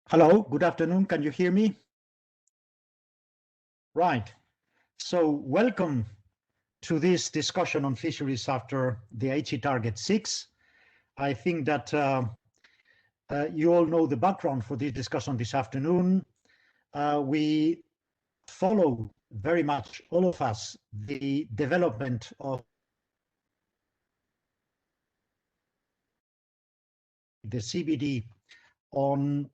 Hello, good afternoon. Can you hear me? Right. So welcome to this discussion on fisheries after the Aichi Target 6. I think that you all know the background for this discussion this afternoon. We follow very much, all of us, the development of the CBD on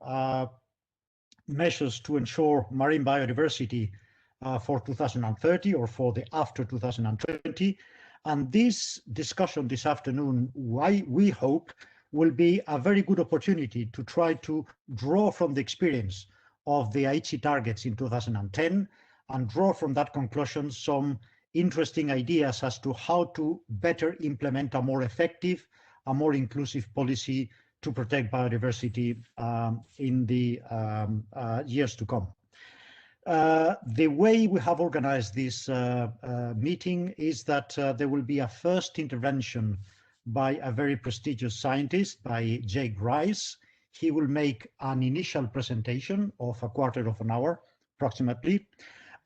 measures to ensure marine biodiversity for 2030 or for the after 2020. And this discussion this afternoon, why we hope, will be a very good opportunity to try to draw from the experience of the Aichi targets in 2010 and draw from that conclusion some interesting ideas as to how to better implement a more effective, a more inclusive policy to protect biodiversity in the years to come. The way we have organized this meeting is that there will be a first intervention by a very prestigious scientist, by Jake Rice. He will make an initial presentation of a quarter of an hour, approximately.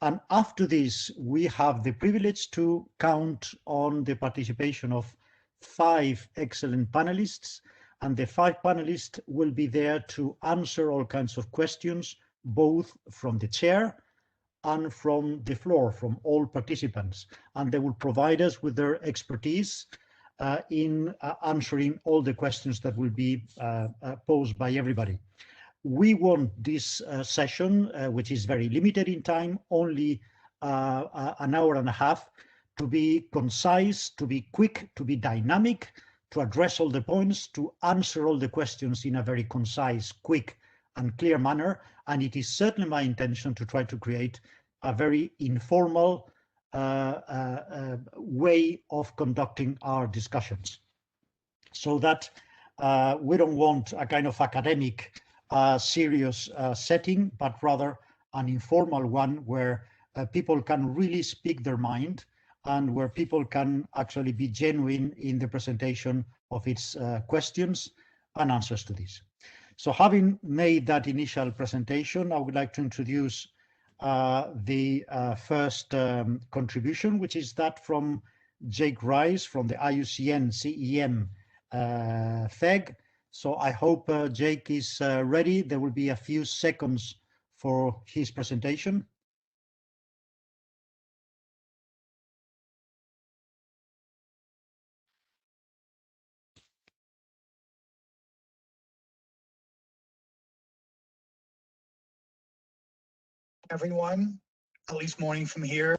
And after this, we have the privilege to count on the participation of 5 excellent panelists, and the 5 panelists will be there to answer all kinds of questions, both from the chair and from the floor, from all participants. And they will provide us with their expertise in answering all the questions that will be posed by everybody. We want this session, which is very limited in time, only an hour and a half, to be concise, to be quick, to be dynamic, to address all the points, to answer all the questions in a very concise, quick, and clear manner. And it is certainly my intention to try to create a very informal way of conducting our discussions, so that we don't want a kind of academic, serious setting, but rather an informal one where people can really speak their mind and where people can actually be genuine in the presentation of its questions and answers to this. So having made that initial presentation, I would like to introduce the first contribution, which is that from Jake Rice from the IUCN CEM FEG. So I hope Jake is ready. There will be a few seconds for his presentation. Everyone, at least morning from here.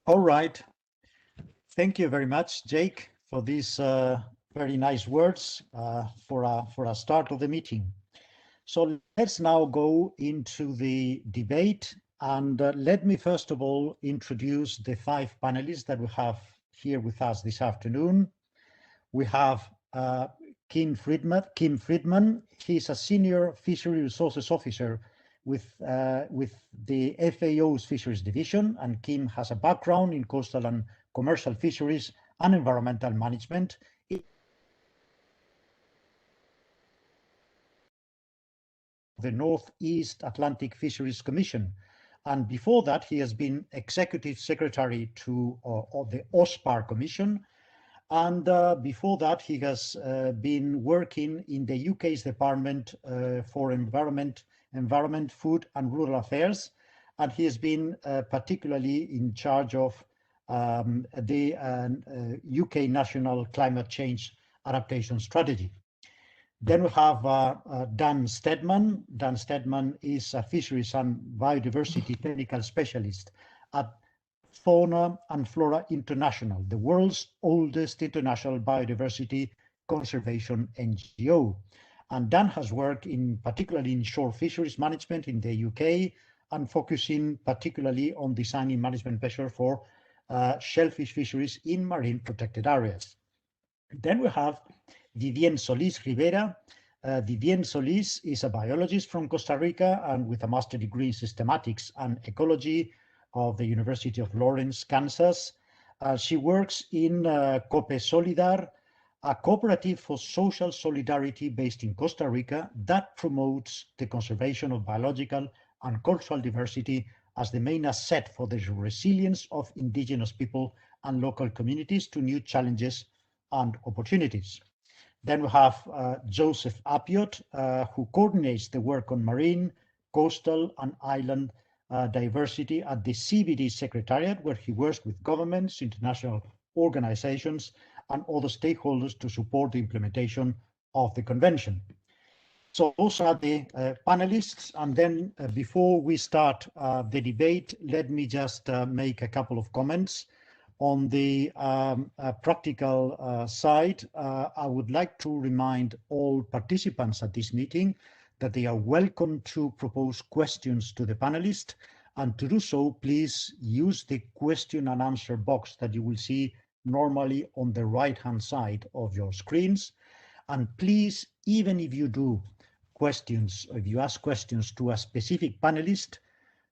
All right. Thank you very much, Jake, for these very nice words for a start of the meeting. So let's now go into the debate. And let me first of all introduce the 5 panelists that we have here with us this afternoon. We have Kim Friedman. He's a senior fishery resources officer with the FAO's Fisheries Division, and Kim has a background in coastal and commercial fisheries and environmental management. The Northeast Atlantic Fisheries Commission. And before that, he has been Executive Secretary to of the OSPAR Commission. And before that, he has been working in the UK's Department for Environment, Food and Rural Affairs. And he has been particularly in charge of the UK National Climate Change Adaptation Strategy. Then we have Dan Stedman. Dan Stedman is a fisheries and biodiversity technical specialist at Fauna and Flora International, the world's oldest international biodiversity conservation NGO. And Dan has worked particularly in shore fisheries management in the UK and focusing particularly on designing management measures for shellfish fisheries in marine protected areas. Then we have Vivien Solis Rivera. Vivien Solis is a biologist from Costa Rica and with a master's degree in systematics and ecology of the University of Lawrence, Kansas. She works in Cope Solidar, a cooperative for social solidarity based in Costa Rica that promotes the conservation of biological and cultural diversity as the main asset for the resilience of indigenous people and local communities to new challenges and opportunities. Then we have Joseph Apiot, who coordinates the work on marine, coastal and island diversity at the CBD Secretariat, where he works with governments, international organizations and other stakeholders to support the implementation of the convention. So those are the panelists. And then before we start the debate, let me just make a couple of comments. On the practical side, I would like to remind all participants at this meeting that they are welcome to propose questions to the panelists. And to do so, please use the question and answer box that you will see normally on the right-hand side of your screens. And please, even if you do questions, if you ask questions to a specific panelist,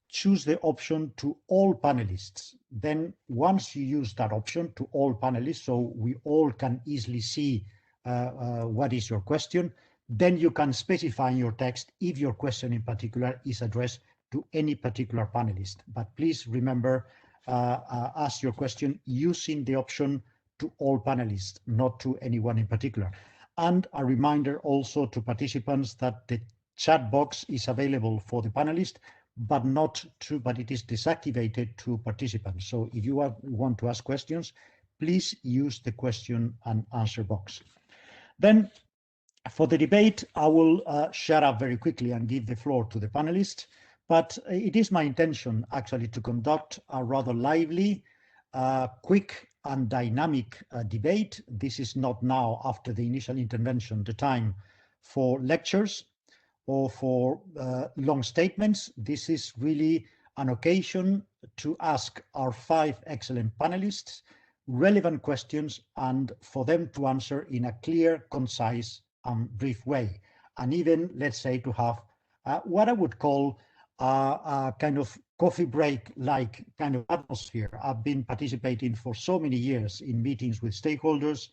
choose the option to all panelists. Then once you use that option to all panelists, so we all can easily see what is your question, then you can specify in your text if your question in particular is addressed to any particular panelist. But please remember, ask your question using the option to all panelists, not to anyone in particular. And a reminder also to participants that the chat box is available for the panelists, but it is deactivated to participants. So if you want to ask questions, please use the question and answer box. Then for the debate, I will shut up very quickly and give the floor to the panelists. But it is my intention actually to conduct a rather lively, quick and dynamic debate. This is not now, after the initial intervention, the time for lectures or for long statements. This is really an occasion to ask our 5 excellent panelists relevant questions and for them to answer in a clear, concise and brief way. And even, let's say, to have what I would call a kind of coffee break-like kind of atmosphere. I've been participating for so many years in meetings with stakeholders,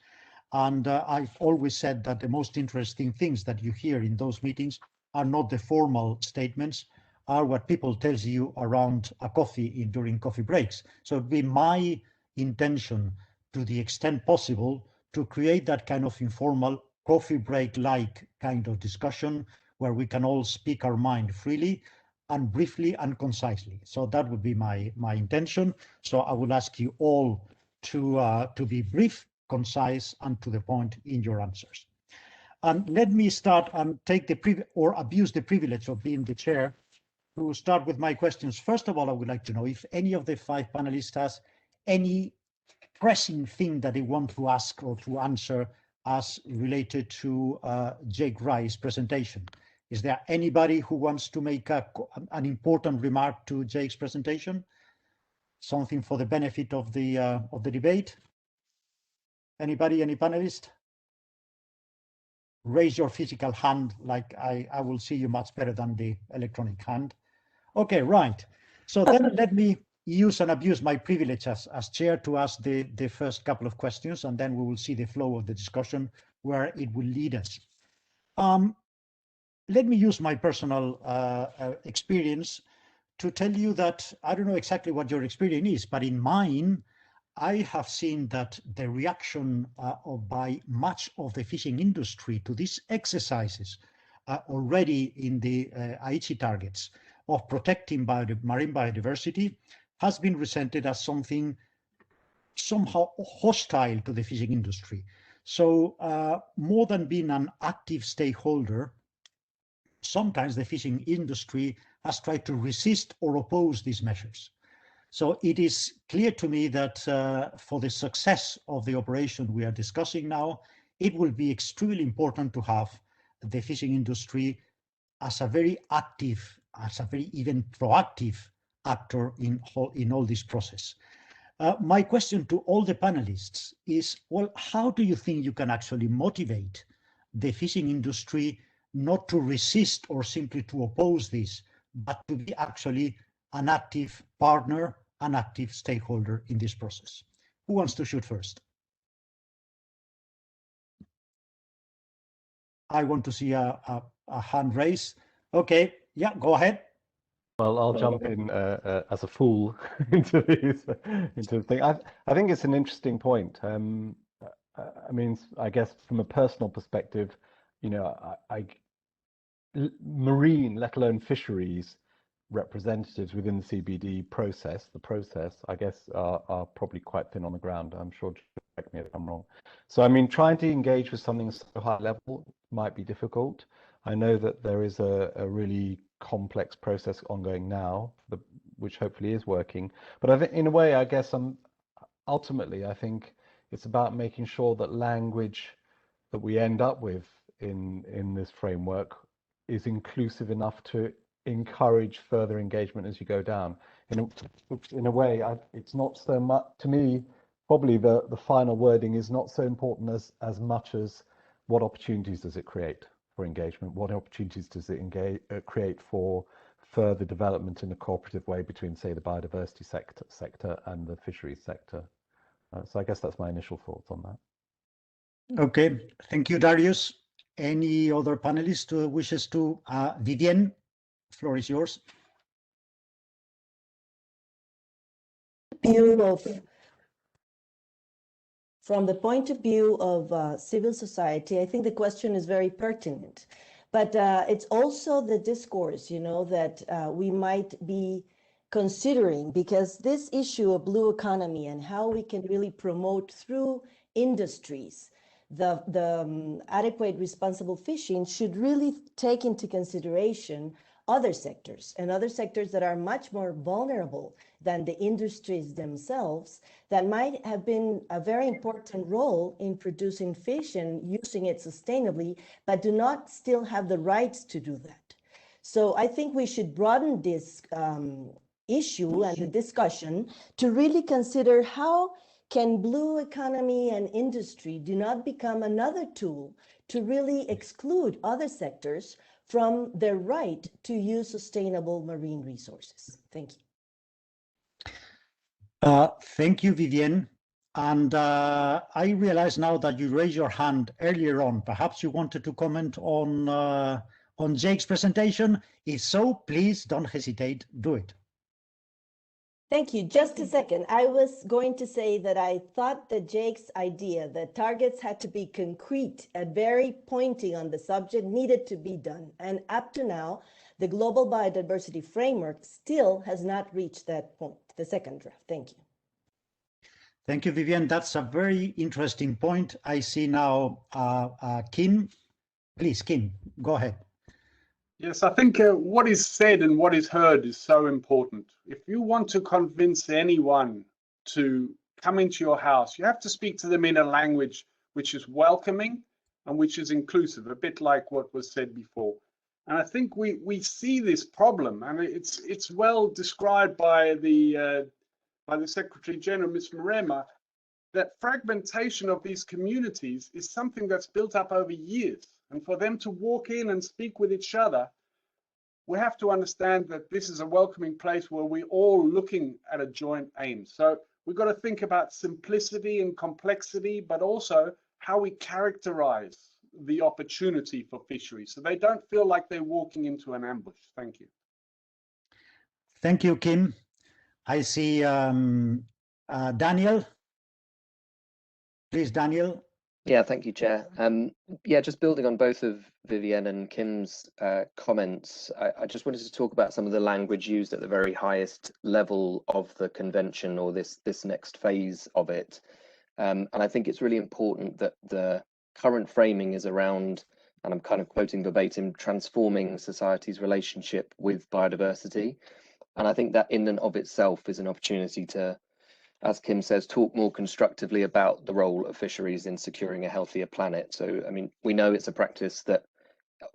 and I've always said that the most interesting things that you hear in those meetings are not the formal statements, are what people tell you around a coffee during coffee breaks. So it'd be my intention, to the extent possible, to create that kind of informal coffee break-like kind of discussion where we can all speak our mind freely and briefly and concisely. So that would be my intention. So I would ask you all to be brief, concise, and to the point in your answers. And let me start and take abuse the privilege of being the chair to start with my questions. First of all, I would like to know if any of the 5 panelists has any pressing thing that they want to ask or to answer as related to Jake Rice's presentation. Is there anybody who wants to make an important remark to Jake's presentation? Something for the benefit of the debate? Anybody, any panelist? Raise your physical hand, like I will see you much better than the electronic hand. Okay, right. So then let me use and abuse my privilege as chair to ask the first couple of questions, and then we will see the flow of the discussion where it will lead us. Let me use my personal experience to tell you that I don't know exactly what your experience is, but in mine, I have seen that the reaction by much of the fishing industry to these exercises already in the Aichi targets of protecting marine biodiversity has been presented as something somehow hostile to the fishing industry. So more than being an active stakeholder, sometimes the fishing industry has tried to resist or oppose these measures. So it is clear to me that for the success of the operation we are discussing now, it will be extremely important to have the fishing industry as a very active, as a very even proactive actor in all this process. My question to all the panelists is, well, how do you think you can actually motivate the fishing industry not to resist or simply to oppose this, but to be actually an active partner, an active stakeholder in this process? Who wants to shoot first? I want to see a hand raise. Okay, yeah, go ahead. Well, I'll jump in as a fool into the thing. I think it's an interesting point. I mean, I guess from a personal perspective, you know, marine, let alone fisheries, representatives within the CBD process, I guess, are probably quite thin on the ground. I'm sure, correct me if I'm wrong. So, I mean, trying to engage with something so high level might be difficult. I know that there is a really complex process ongoing now, which hopefully is working. But I think, in a way, I guess ultimately, I think it's about making sure that language that we end up with in this framework is inclusive enough to encourage further engagement as you go down. In a way, it's not so much, to me, probably the final wording is not so important as much as what opportunities does it create for engagement? What opportunities does it create for further development in a cooperative way between, say, the biodiversity sector and the fisheries sector? So I guess that's my initial thoughts on that. Okay, thank you, Darius. Any other panelist wishes to? Vivienne, floor is yours. From the point of view of civil society, I think the question is very pertinent. But it's also the discourse, you know, that we might be considering, because this issue of blue economy and how we can really promote through industries the adequate responsible fishing should really take into consideration other sectors, and other sectors that are much more vulnerable than the industries themselves, that might have been a very important role in producing fish and using it sustainably, but do not still have the rights to do that. So I think we should broaden this issue and the discussion to really consider how can blue economy and industry do not become another tool to really exclude other sectors from their right to use sustainable marine resources. Thank you. Thank you, Vivienne. And I realize now that you raised your hand earlier on. Perhaps you wanted to comment on Jake's presentation. If so, please don't hesitate, do it. Thank you. Just a second. I was going to say that I thought that Jake's idea that targets had to be concrete and very pointing on the subject needed to be done. And up to now, the Global Biodiversity Framework still has not reached that point, the second draft. Thank you. Thank you, Vivienne. That's a very interesting point. I see now Kim. Please, Kim, go ahead. Yes, I think what is said and what is heard is so important. If you want to convince anyone to come into your house, you have to speak to them in a language which is welcoming and which is inclusive, a bit like what was said before. And I think we see this problem, and it's well described by the Secretary General, Ms. Marema, that fragmentation of these communities is something that's built up over years. And for them to walk in and speak with each other, we have to understand that this is a welcoming place where we're all looking at a joint aim. So we've got to think about simplicity and complexity, but also how we characterize the opportunity for fisheries, so they don't feel like they're walking into an ambush. Thank you. Thank you, Kim. I see Daniel. Please, Daniel. Yeah, thank you, Chair. Yeah, just building on both of Vivienne and Kim's comments, I just wanted to talk about some of the language used at the very highest level of the convention, or this next phase of it. And I think it's really important that the current framing is around, and I'm kind of quoting verbatim, transforming society's relationship with biodiversity. And I think that in and of itself is an opportunity to, as Kim says, talk more constructively about the role of fisheries in securing a healthier planet. So, I mean, we know it's a practice that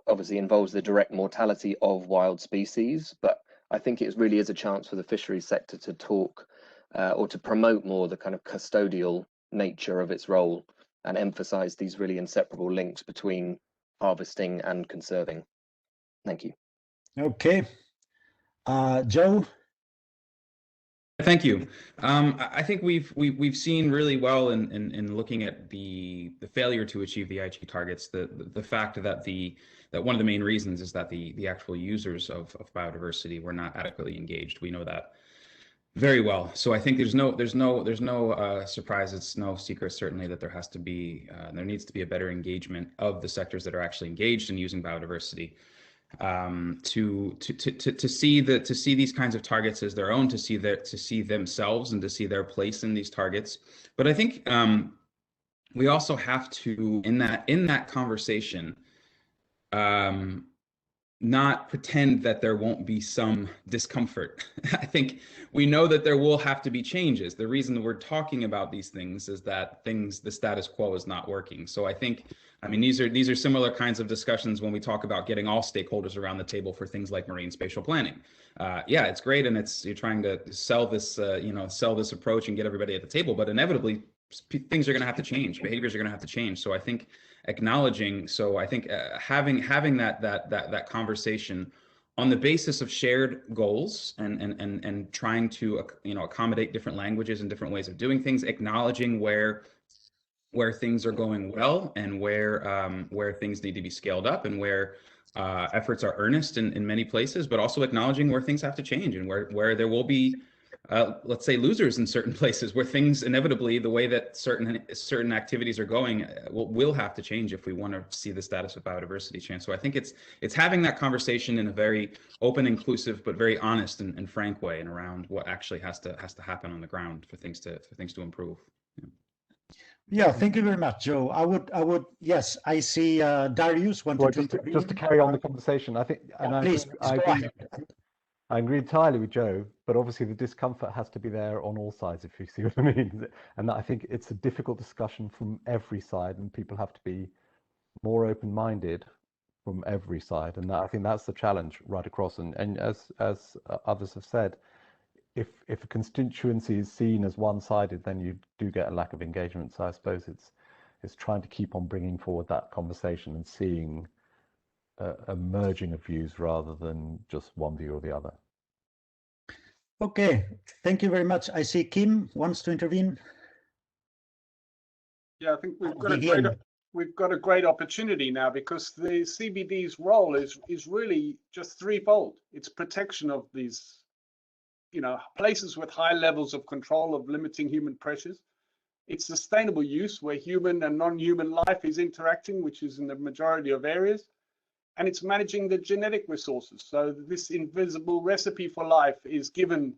obviously involves the direct mortality of wild species, but I think it really is a chance for the fisheries sector to talk or to promote more the kind of custodial nature of its role and emphasize these really inseparable links between harvesting and conserving. Thank you. Okay. Joe? Thank you. I think we've seen really well in looking at the failure to achieve the Aichi targets, the fact that that one of the main reasons is that the actual users of biodiversity were not adequately engaged. We know that very well. So I think there's no surprise. It's no secret, certainly, that there needs to be a better engagement of the sectors that are actually engaged in using biodiversity. To see these kinds of targets as their own, to see themselves and to see their place in these targets. But I think we also have to, in that conversation, not pretend that there won't be some discomfort. I think we know that there will have to be changes. The reason that we're talking about these things is that the status quo is not working. So I think, I mean, these are similar kinds of discussions when we talk about getting all stakeholders around the table for things like marine spatial planning. Yeah, it's great, and you're trying to sell this, sell this approach and get everybody at the table, but inevitably things are going to have to change. Behaviors are going to have to change. So I think having that conversation on the basis of shared goals and trying to accommodate different languages and different ways of doing things, acknowledging where things are going well and where things need to be scaled up and where efforts are earnest in many places, but also acknowledging where things have to change and where there will be let's say losers in certain places, where things inevitably, the way that certain activities are going, will have to change if we want to see the status of biodiversity change. So I think it's having that conversation in a very open, inclusive, but very honest and frank way, and around what actually has to happen on the ground for things to improve. Yeah, thank you very much, Joe. I would, yes, I see Darius wanted to just to carry on the conversation. I think, and please, I agree entirely with Joe, but obviously the discomfort has to be there on all sides, if you see what I mean. And I think it's a difficult discussion from every side, and people have to be more open-minded from every side. And I think that's the challenge right across. And as others have said, if a constituency is seen as one-sided, then you do get a lack of engagement. So I suppose it's trying to keep on bringing forward that conversation and seeing a merging of views rather than just one view or the other. Okay, thank you very much. I see Kim wants to intervene. Yeah, I think we've got a great opportunity now, because the CBD's role is really just threefold. It's protection of these, places with high levels of control of limiting human pressures. It's sustainable use, where human and non-human life is interacting, which is in the majority of areas. And it's managing the genetic resources. So this invisible recipe for life is given,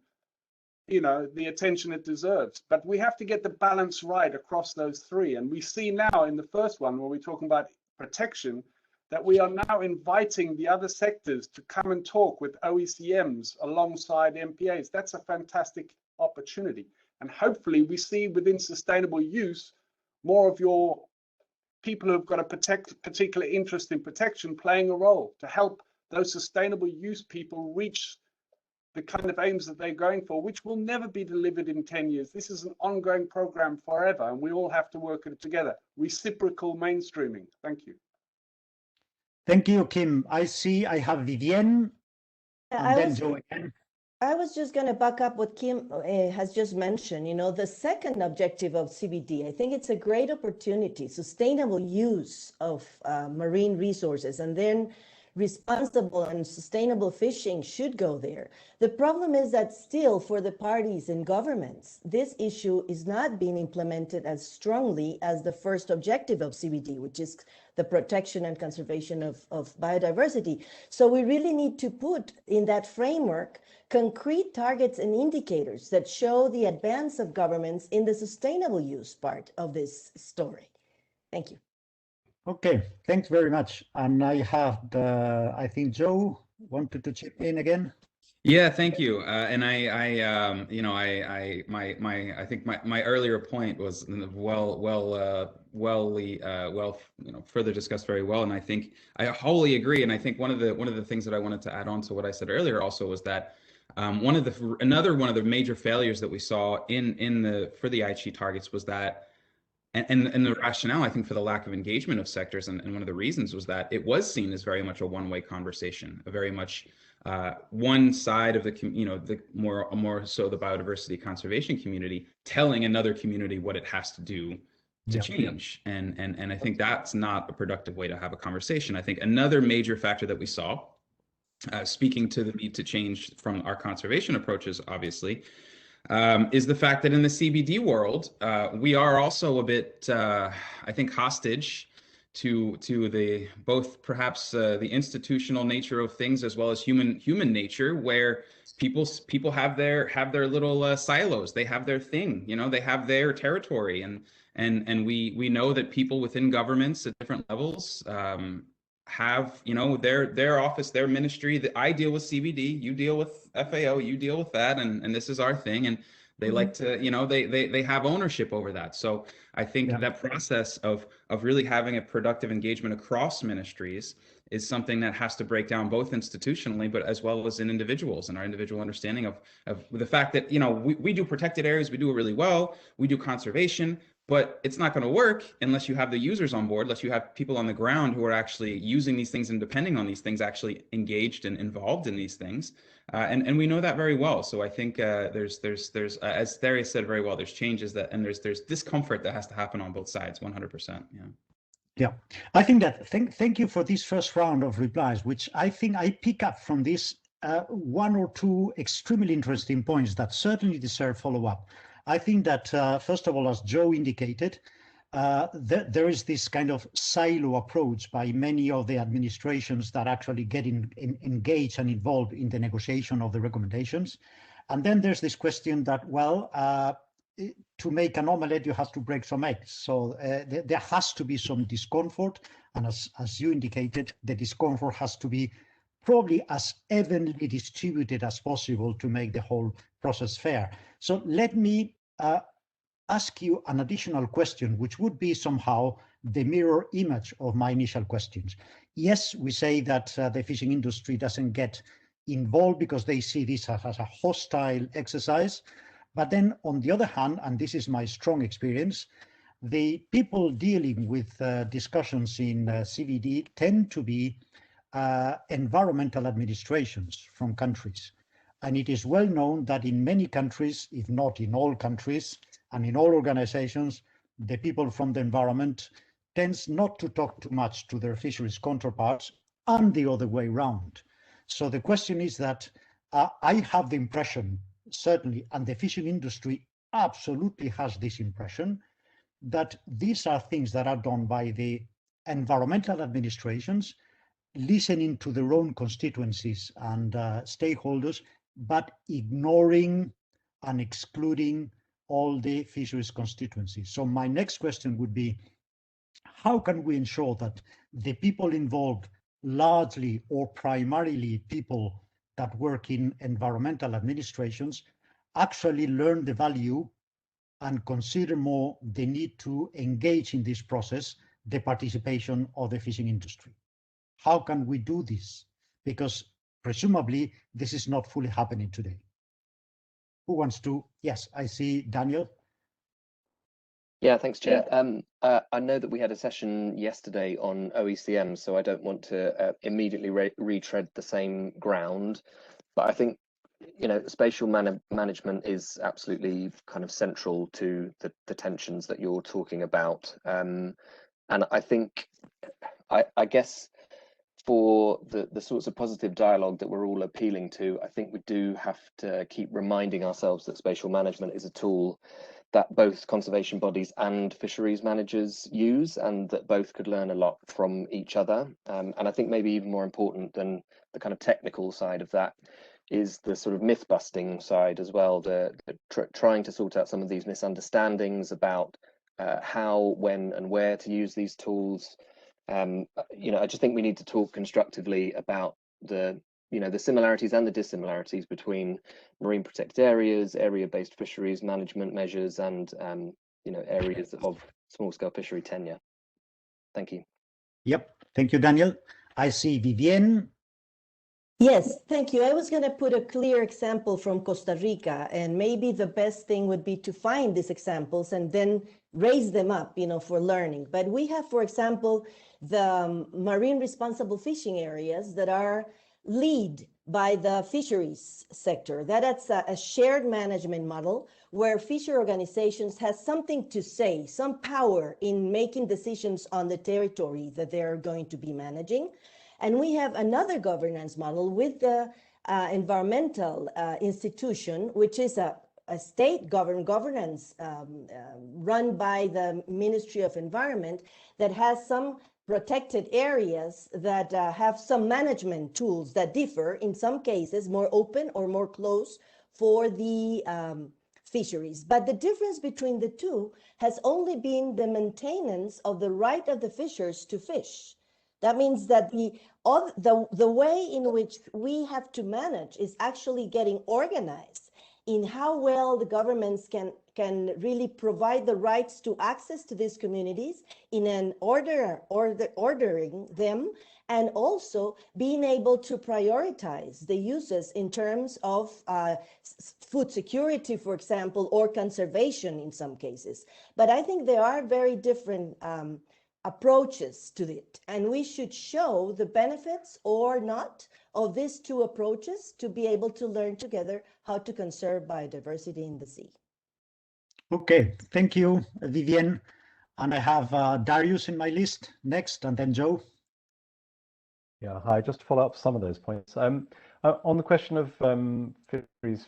the attention it deserves. But we have to get the balance right across those three. And we see now in the first one, when we're talking about protection, that we are now inviting the other sectors to come and talk with OECMs alongside MPAs. That's a fantastic opportunity. And hopefully we see within sustainable use more of your people who've got a particular interest in protection playing a role to help those sustainable use people reach the kind of aims that they're going for, which will never be delivered in 10 years. This is an ongoing program forever, and we all have to work it together. Reciprocal mainstreaming. Thank you. Thank you, Kim. I see I have Vivienne and then Joe again. I was just going to back up what Kim has just mentioned. You know, the second objective of CBD, I think it's a great opportunity, sustainable use of marine resources, and then responsible and sustainable fishing should go there. The problem is that still for the parties and governments, this issue is not being implemented as strongly as the first objective of CBD, which is the protection and conservation of biodiversity. So we really need to put in that framework concrete targets and indicators that show the advance of governments in the sustainable use part of this story. Thank you. Okay, thanks very much. And I have I think Joe wanted to chip in again. Yeah, thank you. And you know, I think my earlier point was well, you know, further discussed very well. And I think I wholly agree. And I think one of the things that I wanted to add on to what I said earlier also was that another one of the major failures that we saw for the Aichi targets was that. And the rationale, I think, for the lack of engagement of sectors, and one of the reasons was that it was seen as very much a one-way conversation, a very much one side of the, you know, the more so the biodiversity conservation community telling another community what it has to do to change, and I think that's not a productive way to have a conversation. I think another major factor that we saw, speaking to the need to change from our conservation approaches, obviously. Is the fact that in the CBD world, we are also a bit, I think, hostage to the both perhaps the institutional nature of things as well as human nature, where people have their little silos. They have their thing, you know, they have their territory, and we know that people within governments at different levels have, you know, their office, their ministry. That I deal with CBD, you deal with FAO, you deal with that, and this is our thing, and they like to, you know, they have ownership over that. So I think that process of really having a productive engagement across ministries is something that has to break down both institutionally, but as well as in individuals and our individual understanding of the fact that, you know, we do protected areas, we do it really well, we do conservation, but it's not going to work unless you have the users on board, unless you have people on the ground who are actually using these things and depending on these things, actually engaged and involved in these things. And we know that very well. So I think there's as Darius said very well, there's changes that, and there's discomfort that has to happen on both sides, 100%. Yeah, I think that, thank you for this first round of replies, which I think I pick up from this one or two extremely interesting points that certainly deserve follow-up. I think that, first of all, as Joe indicated, there is this kind of silo approach by many of the administrations that actually get engaged and involved in the negotiation of the recommendations. And then there's this question that, well, to make an omelette, you have to break some eggs. So there has to be some discomfort. And as you indicated, the discomfort has to be probably as evenly distributed as possible to make the whole process fair. So let me ask you an additional question, which would be somehow the mirror image of my initial questions. Yes, we say that the fishing industry doesn't get involved because they see this as a hostile exercise. But then on the other hand, and this is my strong experience, the people dealing with discussions in CBD tend to be environmental administrations from countries. And it is well known that in many countries, if not in all countries, and in all organizations, the people from the environment tends not to talk too much to their fisheries counterparts and the other way around. So the question is that I have the impression, certainly, and the fishing industry absolutely has this impression, that these are things that are done by the environmental administrations, listening to their own constituencies and stakeholders, but ignoring and excluding all the fisheries constituencies. So my next question would be, how can we ensure that the people involved, largely or primarily people that work in environmental administrations, actually learn the value and consider more the need to engage in this process the participation of the fishing industry. How can we do this? Because presumably this is not fully happening today. Who wants to? Yes, I see Daniel. Yeah, thanks, Chair. I know that we had a session yesterday on OECM, so I don't want to immediately retread the same ground, but I think, you know, spatial management is absolutely kind of central to the tensions that you're talking about. And I think, I guess, for the sorts of positive dialogue that we're all appealing to, I think we do have to keep reminding ourselves that spatial management is a tool that both conservation bodies and fisheries managers use, and that both could learn a lot from each other. And I think maybe even more important than the kind of technical side of that is the sort of myth busting side as well, trying to sort out some of these misunderstandings about how, when and where to use these tools. You know, I just think we need to talk constructively about the similarities and the dissimilarities between marine protected areas, area-based fisheries management measures, and you know, areas of small-scale fishery tenure. Thank you. Yep, thank you, Daniel. I see Vivienne. Yes, thank you. I was going to put a clear example from Costa Rica, and maybe the best thing would be to find these examples and then raise them up, you know, for learning. But we have, for example, the marine responsible fishing areas that are led by the fisheries sector. That's a shared management model where fisher organizations has something to say, some power in making decisions on the territory that they're going to be managing. And we have another governance model with the environmental institution, which is a state governance run by the Ministry of Environment that has some protected areas that have some management tools that differ, in some cases, more open or more close for the fisheries. But the difference between the two has only been the maintenance of the right of the fishers to fish. That means that the way in which we have to manage is actually getting organized in how well the governments can really provide the rights to access to these communities in an ordering them, and also being able to prioritize the uses in terms of food security, for example, or conservation in some cases. But I think there are very different approaches to it, and we should show the benefits or not of these two approaches to be able to learn together how to conserve biodiversity in the sea. Okay, thank you, Vivienne. And I have Darius in my list next, and then Joe. Yeah, hi, just to follow up some of those points. On the question of fisheries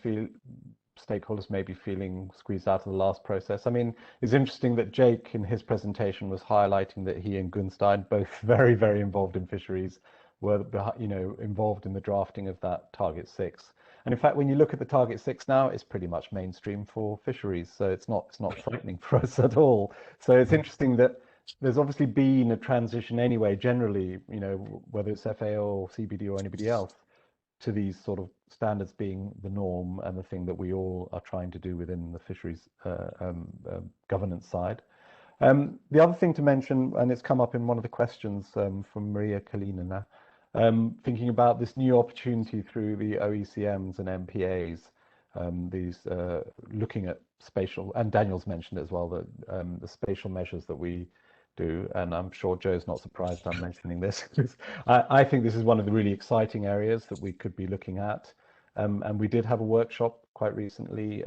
stakeholders maybe feeling squeezed out of the last process. I mean, it's interesting that Jake in his presentation was highlighting that he and Gunstein, both very, very involved in fisheries, were, you know, involved in the drafting of that Target 6. And in fact, when you look at the Target 6 now, it's pretty much mainstream for fisheries. So it's not frightening for us at all. So it's interesting that there's obviously been a transition anyway, generally, you know, whether it's FAO or CBD or anybody else, to these sort of standards being the norm and the thing that we all are trying to do within the fisheries governance side. The other thing to mention, and it's come up in one of the questions from Maria Kalina, thinking about this new opportunity through the OECMs and MPAs, these looking at spatial, and Daniel's mentioned it as well, that the spatial measures that we do, and I'm sure Joe's not surprised I'm mentioning this. I think this is one of the really exciting areas that we could be looking at, and we did have a workshop quite recently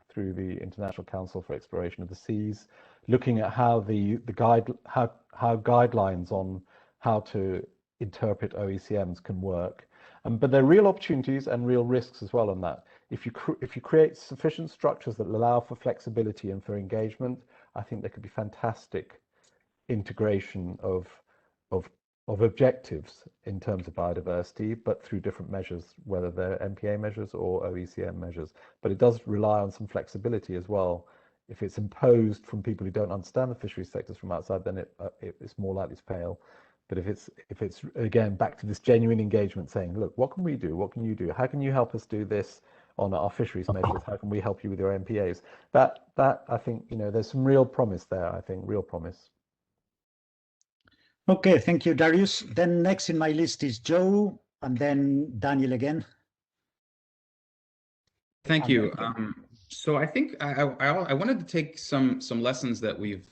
through the International Council for Exploration of the Seas, looking at how how guidelines on how to interpret OECMs can work, but there are real opportunities and real risks as well on that. If you create sufficient structures that allow for flexibility and for engagement, I think there could be fantastic integration of objectives in terms of biodiversity, but through different measures, whether they're MPA measures or OECM measures. But it does rely on some flexibility as well. If it's imposed from people who don't understand the fisheries sectors from outside, then it's more likely to fail. But if it's again back to this genuine engagement, saying, look, what can we do? What can you do? How can you help us do this? on our fisheries measures. How can we help you with your MPAs? That I think, there's some real promise there. I think real promise. Okay, thank you, Darius. Then next in my list is Joe, and then Daniel again. Thank you. So I think I wanted to take some lessons that we've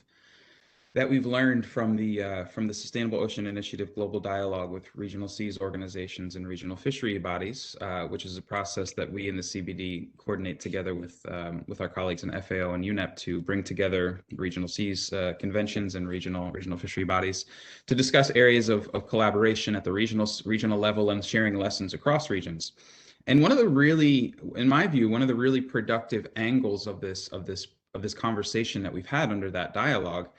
learned from the Sustainable Ocean Initiative Global Dialogue with regional seas organizations and regional fishery bodies, which is a process that we in the CBD coordinate together with our colleagues in FAO and UNEP to bring together regional seas conventions and regional fishery bodies to discuss areas of collaboration at the regional level and sharing lessons across regions. And one of the really, in my view, one of the really productive angles of this conversation that we've had under that dialogue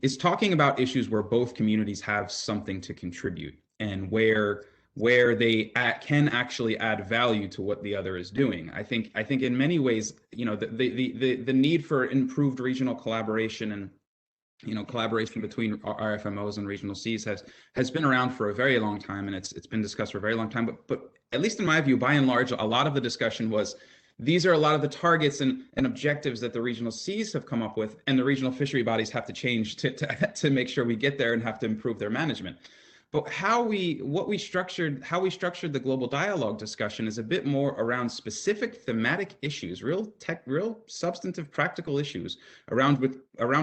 is talking about issues where both communities have something to contribute and where they can actually add value to what the other is doing. I think in many ways, the need for improved regional collaboration and collaboration between RFMOs and regional seas has been around for a very long time, and it's been discussed for a very long time. But at least in my view, by and large, a lot of the discussion was these are a lot of the targets and objectives that the regional seas have come up with, and the regional fishery bodies have to change to make sure we get there and have to improve their management. But how we structured the global dialogue discussion is a bit more around specific thematic issues, real substantive practical issues around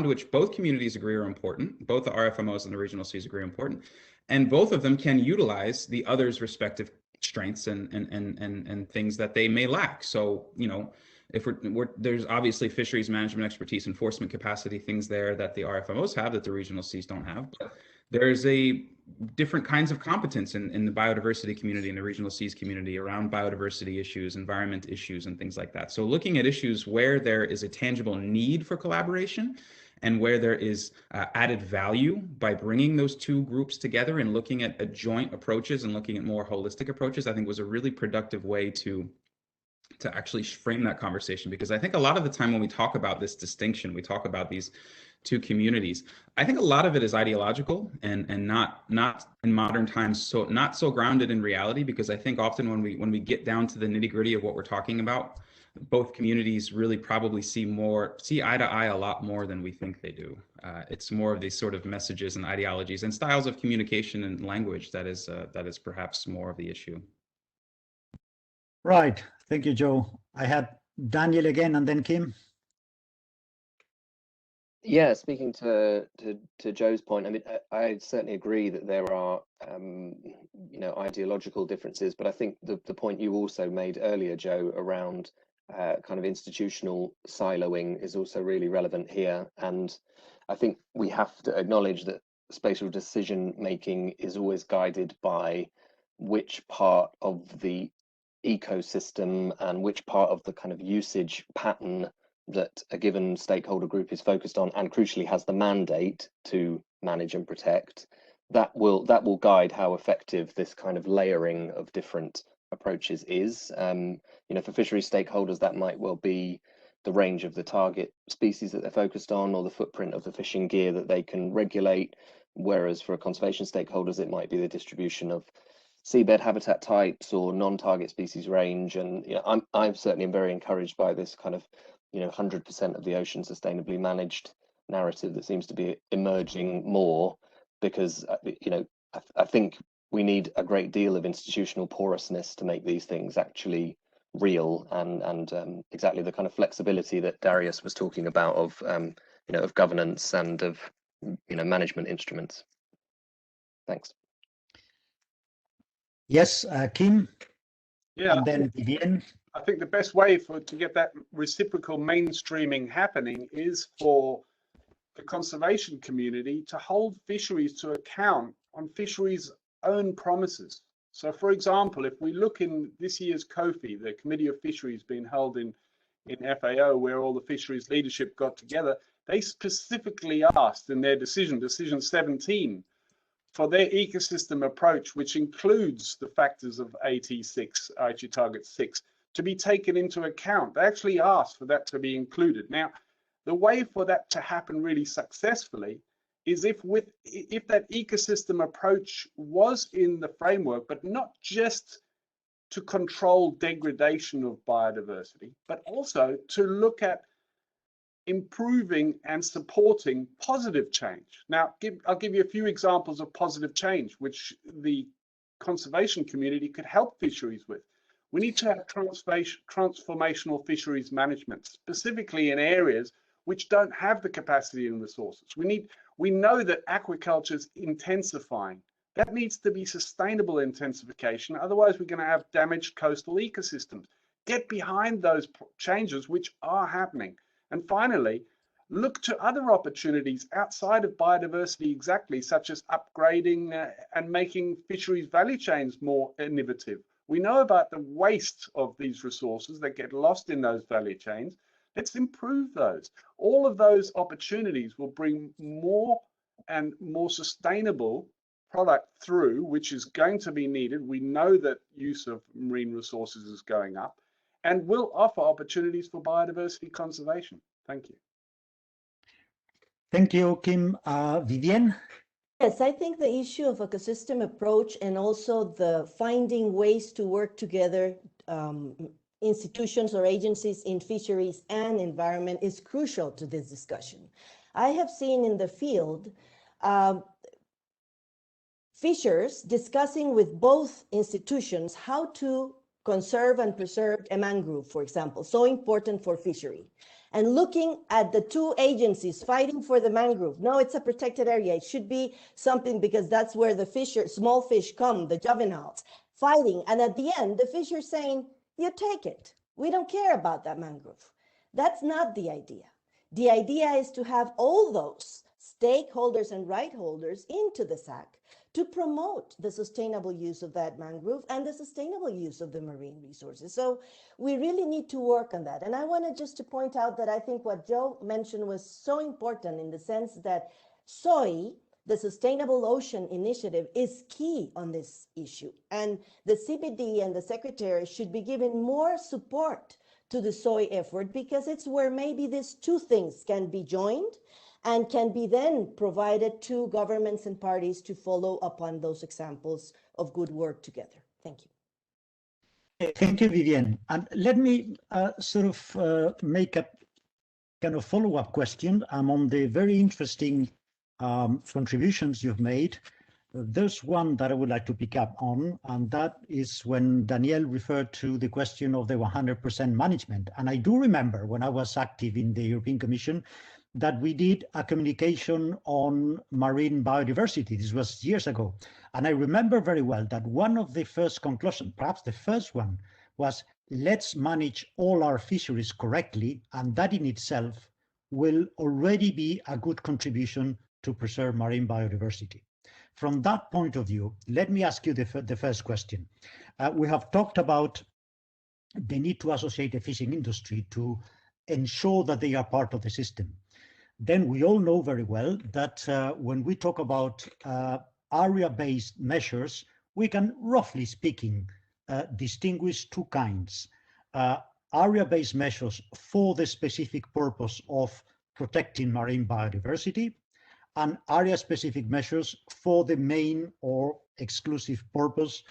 which both communities agree are important, both the RFMOs and the regional seas agree are important, and both of them can utilize the other's respective strengths and things that they may lack. So, if there's obviously fisheries management expertise, enforcement capacity, things there that the RFMOs have that the regional seas don't have. But there's a different kinds of competence in the biodiversity community and the regional seas community around biodiversity issues, environment issues, and things like that. So looking at issues where there is a tangible need for collaboration and where there is added value by bringing those two groups together and looking at joint approaches and looking at more holistic approaches, I think was a really productive way to actually frame that conversation. Because I think a lot of the time when we talk about this distinction, we talk about these two communities, I think a lot of it is ideological and not in modern times, so not so grounded in reality. Because I think often when we get down to the nitty-gritty of what we're talking about, both communities really probably see eye to eye a lot more than we think they do. It's more of these sort of messages and ideologies and styles of communication and language that is perhaps more of the issue. Right. Thank you, Joe. I had Daniel again and then Kim. Yeah, speaking to Joe's point, I mean, I certainly agree that there are ideological differences, but I think the point you also made earlier, Joe, around kind of institutional siloing is also really relevant here. And I think we have to acknowledge that spatial decision making is always guided by which part of the ecosystem and which part of the kind of usage pattern that a given stakeholder group is focused on, and crucially has the mandate to manage and protect. That will guide how effective this kind of layering of different approaches is. For fisheries stakeholders, that might well be the range of the target species that they're focused on, or the footprint of the fishing gear that they can regulate. Whereas for conservation stakeholders, it might be the distribution of seabed habitat types or non-target species range. And I'm certainly very encouraged by this kind of 100% of the ocean sustainably managed narrative that seems to be emerging more, because I think we need a great deal of institutional porousness to make these things actually real, and exactly the kind of flexibility that Darius was talking about of governance and of management instruments. Thanks. Yes, Kim. Yeah. And then Vivienne. I think the best way to get that reciprocal mainstreaming happening is for the conservation community to hold fisheries to account on fisheries' own promises. So, for example, if we look in this year's COFI, the Committee of Fisheries being held in FAO, where all the fisheries leadership got together, they specifically asked in their decision 17, for their ecosystem approach, which includes the factors of AT6, Aichi Target 6, to be taken into account. They actually asked for that to be included. Now, the way for that to happen really successfully is if that ecosystem approach was in the framework, but not just to control degradation of biodiversity, but also to look at improving and supporting positive change. Now, I'll give you a few examples of positive change, which the conservation community could help fisheries with. We need to have transformational fisheries management, specifically in areas which don't have the capacity and resources. We know that aquaculture is intensifying. That needs to be sustainable intensification. Otherwise, we're going to have damaged coastal ecosystems. Get behind those changes which are happening. And finally, look to other opportunities outside of biodiversity exactly, such as upgrading and making fisheries value chains more innovative. We know about the waste of these resources that get lost in those value chains. Let's improve those. All of those opportunities will bring more and more sustainable product through, which is going to be needed. We know that use of marine resources is going up and will offer opportunities for biodiversity conservation. Thank you. Thank you, Kim. Vivienne? Yes, I think the issue of ecosystem approach and also the finding ways to work together, institutions or agencies in fisheries and environment is crucial to this discussion. I have seen in the field fishers discussing with both institutions how to conserve and preserve a mangrove, for example, so important for fishery. And looking at the two agencies fighting for the mangrove. No, it's a protected area. It should be something because that's where the small fish come, the juveniles, fighting. And at the end, the fisher saying, you take it. We don't care about that mangrove. That's not the idea. The idea is to have all those stakeholders and right holders into the SAC to promote the sustainable use of that mangrove and the sustainable use of the marine resources. So we really need to work on that. And I wanted just to point out that I think what Joe mentioned was so important in the sense that SOI, the Sustainable Ocean Initiative, is key on this issue. And the CBD and the Secretary should be given more support to the SOI effort because it's where maybe these two things can be joined and can be then provided to governments and parties to follow upon those examples of good work together. Thank you. Thank you, Vivienne. And let me make a kind of follow-up question on the very interesting contributions you've made. There's one that I would like to pick up on, and that is when Danielle referred to the question of the 100% management. And I do remember when I was active in the European Commission that we did a communication on marine biodiversity. This was years ago. And I remember very well that one of the first conclusions, perhaps the first one, was let's manage all our fisheries correctly, and that in itself will already be a good contribution to preserve marine biodiversity. From that point of view, let me ask you the first question. We have talked about the need to associate the fishing industry to ensure that they are part of the system. Then we all know very well that when we talk about area-based measures, we can, roughly speaking, distinguish two kinds. Area-based measures for the specific purpose of protecting marine biodiversity, and area-specific measures for the main or exclusive purpose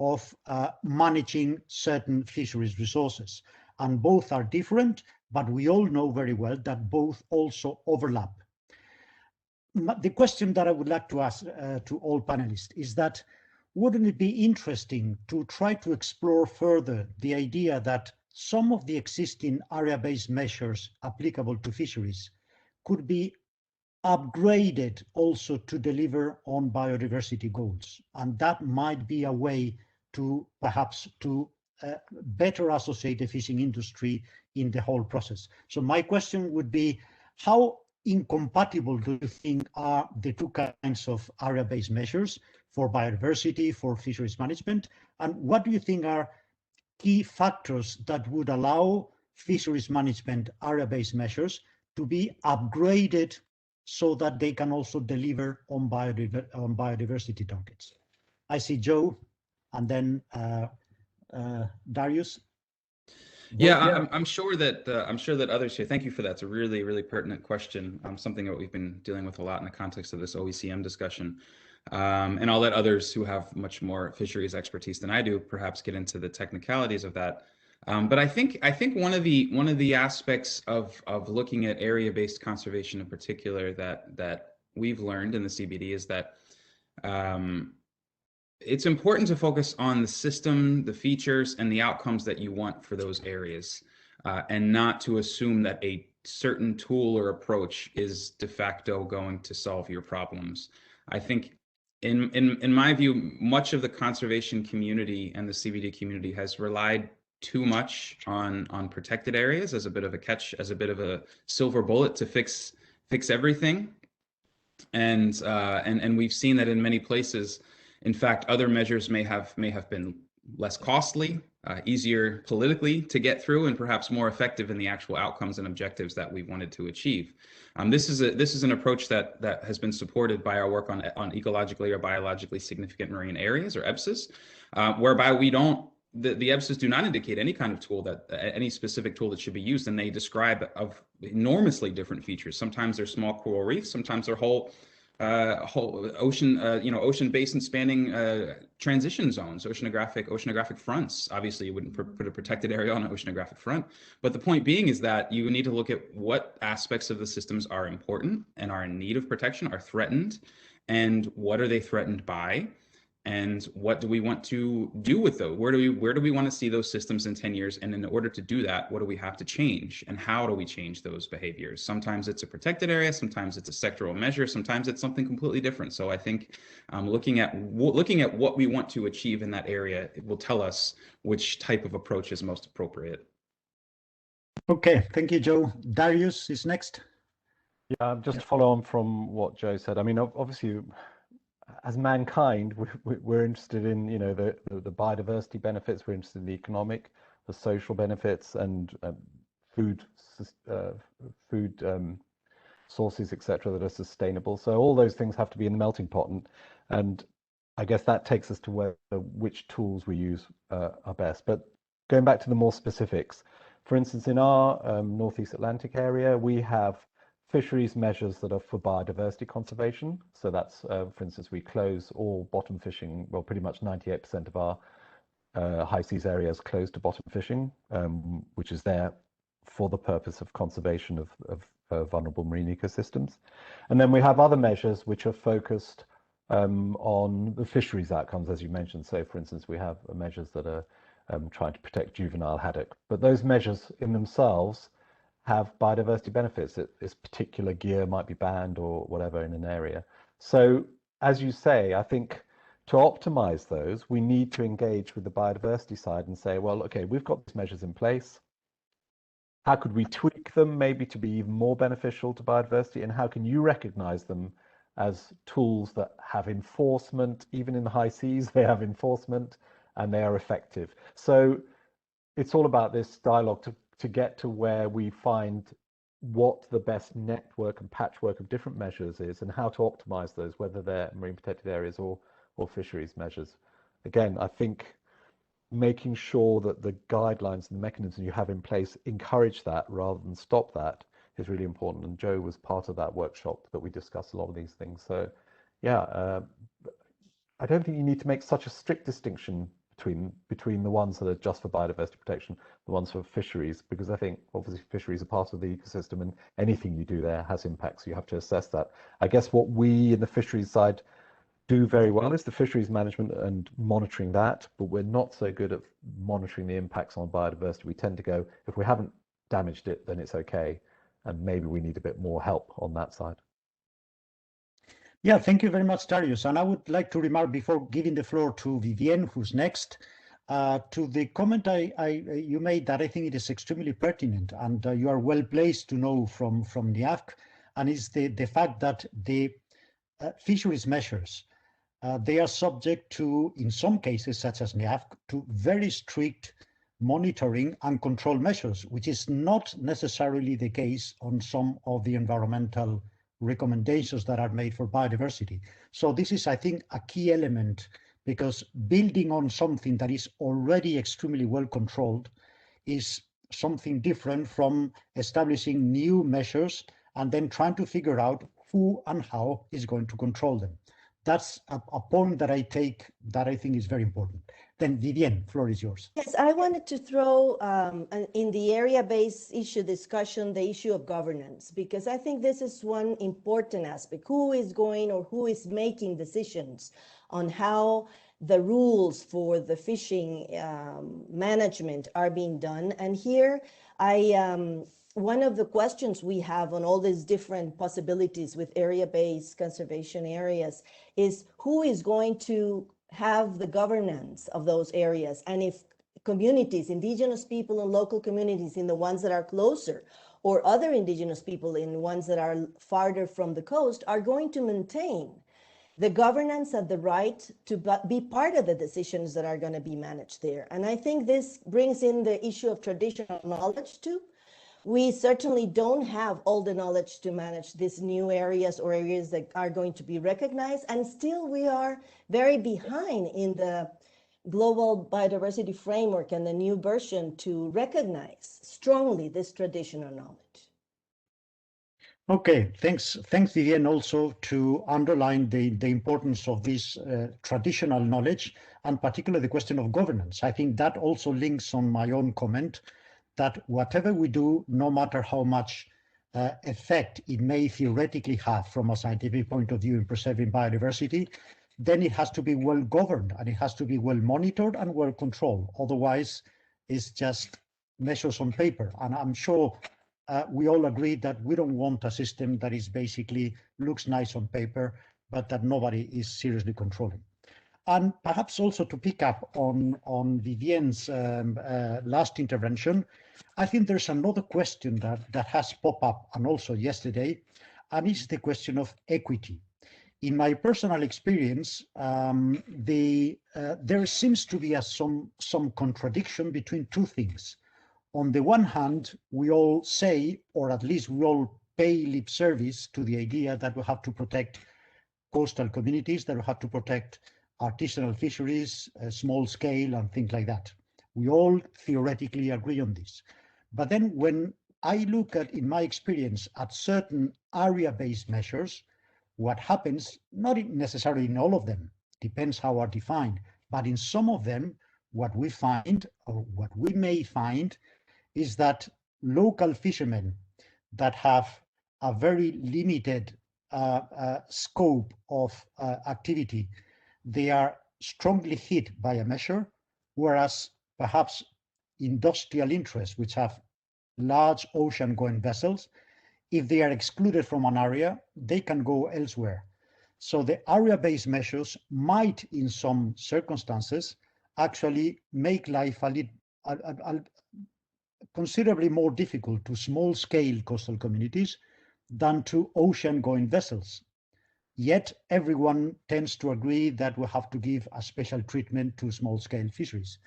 of managing certain fisheries resources. And both are different, but we all know very well that both also overlap. The question that I would like to ask to all panelists is that, wouldn't it be interesting to try to explore further the idea that some of the existing area-based measures applicable to fisheries could be upgraded also to deliver on biodiversity goals? And that might be a way to perhaps to better associate the fishing industry in the whole process. So my question would be, how incompatible do you think are the two kinds of area-based measures for biodiversity, for fisheries management? And what do you think are key factors that would allow fisheries management area-based measures to be upgraded so that they can also deliver on biodiversity targets? I see Joe, and then Darius. Yeah, I'm sure that others here. Thank you for that. It's a really, really pertinent question. Something that we've been dealing with a lot in the context of this OECM discussion. And I'll let others who have much more fisheries expertise than I do perhaps get into the technicalities of that. But I think one of the aspects of looking at area-based conservation in particular that we've learned in the CBD is that it's important to focus on the system, the features, and the outcomes that you want for those areas, and not to assume that a certain tool or approach is de facto going to solve your problems. I think in my view, much of the conservation community and the CBD community has relied too much on protected areas as a bit of a catch, as a bit of a silver bullet to fix everything. And we've seen that in many places. In fact, other measures may have been less costly, easier politically to get through, and perhaps more effective in the actual outcomes and objectives that we wanted to achieve. This is an approach that has been supported by our work on ecologically or biologically significant marine areas, or EBSAs, whereby we don't. The EBSAs do not indicate any kind of tool any specific tool that should be used, and they describe of enormously different features. Sometimes they're small coral reefs, sometimes they're whole ocean, ocean basin spanning transition zones, oceanographic fronts. Obviously, you wouldn't put a protected area on an oceanographic front, but the point being is that you need to look at what aspects of the systems are important and are in need of protection, are threatened, and what are they threatened by, and what do we want to do with those? Where do we want to see those systems in 10 years? And in order to do that, what do we have to change? And how do we change those behaviors? Sometimes it's a protected area, sometimes it's a sectoral measure, sometimes it's something completely different. So I think looking at what we want to achieve in that area, it will tell us which type of approach is most appropriate. Okay, thank you, Joe. Darius is next. Yeah, just to follow on from what Joe said. I mean, obviously, as mankind, we're interested in, the biodiversity benefits. We're interested in the economic, the social benefits, and food sources, etc., that are sustainable. So all those things have to be in the melting pot, and I guess that takes us to which tools we use are best. But going back to the more specifics, for instance, in our Northeast Atlantic area, we have fisheries measures that are for biodiversity conservation. So that's, for instance, we close all bottom fishing. Well, pretty much 98% of our high seas areas closed to bottom fishing, which is there for the purpose of conservation of vulnerable marine ecosystems. And then we have other measures which are focused on the fisheries outcomes, as you mentioned. So, for instance, we have measures that are trying to protect juvenile haddock. But those measures in themselves have biodiversity benefits. This particular gear might be banned or whatever in an area. So, as you say, I think to optimize those, we need to engage with the biodiversity side and say, well, okay, we've got these measures in place. How could we tweak them maybe to be even more beneficial to biodiversity? And how can you recognize them as tools that have enforcement? Even in the high seas, they have enforcement and they are effective. So it's all about this dialogue to get to where we find what the best network and patchwork of different measures is and how to optimize those, whether they're marine protected areas or fisheries measures. Again, I think making sure that the guidelines and the mechanisms you have in place encourage that rather than stop that is really important. And Joe was part of that workshop that we discussed a lot of these things. So yeah, I don't think you need to make such a strict distinction between the ones that are just for biodiversity protection, the ones for fisheries, because I think obviously fisheries are part of the ecosystem and anything you do there has impacts. So you have to assess that. I guess what we in the fisheries side do very well is the fisheries management and monitoring that, but we're not so good at monitoring the impacts on biodiversity. We tend to go, if we haven't damaged it, then it's okay. And maybe we need a bit more help on that side. Yeah, thank you very much, Darius. And I would like to remark before giving the floor to Vivienne, who's next, to the comment you made that I think it is extremely pertinent, and you are well placed to know from NIAFC, and it's the fact that the fisheries measures, they are subject to, in some cases, such as NIAFC, to very strict monitoring and control measures, which is not necessarily the case on some of the environmental recommendations that are made for biodiversity. So this is, I think, a key element, because building on something that is already extremely well controlled is something different from establishing new measures and then trying to figure out who and how is going to control them. That's a point that I take that I think is very important. Then Vivienne, floor is yours. Yes, I wanted to throw in the area-based issue discussion the issue of governance, because I think this is one important aspect. Who is going or who is making decisions on how the rules for the fishing management are being done? And here, one of the questions we have on all these different possibilities with area-based conservation areas is who is going to have the governance of those areas, and if communities, indigenous people and local communities in the ones that are closer, or other indigenous people in ones that are farther from the coast, are going to maintain the governance and the right to be part of the decisions that are going to be managed there. And I think this brings in the issue of traditional knowledge too. We certainly don't have all the knowledge to manage these new areas or areas that are going to be recognized. And still we are very behind in the global biodiversity framework and the new version to recognize strongly this traditional knowledge. Okay, thanks, Vivienne, also to underline the importance of this traditional knowledge, and particularly the question of governance. I think that also links on my own comment that whatever we do, no matter how much effect it may theoretically have from a scientific point of view in preserving biodiversity, then it has to be well governed and it has to be well monitored and well controlled. Otherwise, it's just measures on paper. And I'm sure we all agree that we don't want a system that is basically looks nice on paper, but that nobody is seriously controlling. And perhaps also to pick up on Vivienne's last intervention, I think there's another question that has popped up, and also yesterday, and it's the question of equity. In my personal experience, there seems to be some contradiction between two things. On the one hand, we all say, or at least we all pay lip service to the idea that we have to protect coastal communities, that we have to protect artisanal fisheries, small scale, and things like that. We all theoretically agree on this. But then when I look at, in my experience, at certain area-based measures, what happens, not necessarily in all of them, depends how are defined, but in some of them, what we find, or what we may find, is that local fishermen that have a very limited scope of activity, they are strongly hit by a measure, whereas perhaps industrial interests, which have large ocean-going vessels, if they are excluded from an area, they can go elsewhere. So the area-based measures might, in some circumstances, actually make life considerably more difficult to small-scale coastal communities than to ocean-going vessels. Yet everyone tends to agree that we have to give a special treatment to small-scale fisheries.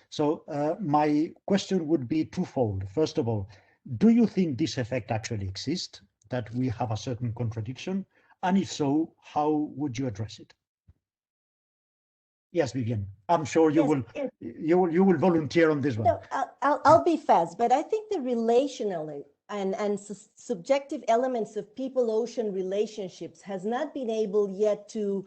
So my question would be twofold. First of all, do you think this effect actually exists, that we have a certain contradiction? And if so, how would you address it? Yes, Vivienne, I'm sure you will volunteer on this one. No, I'll be fast, but I think the relational and subjective elements of people-ocean relationships has not been able yet to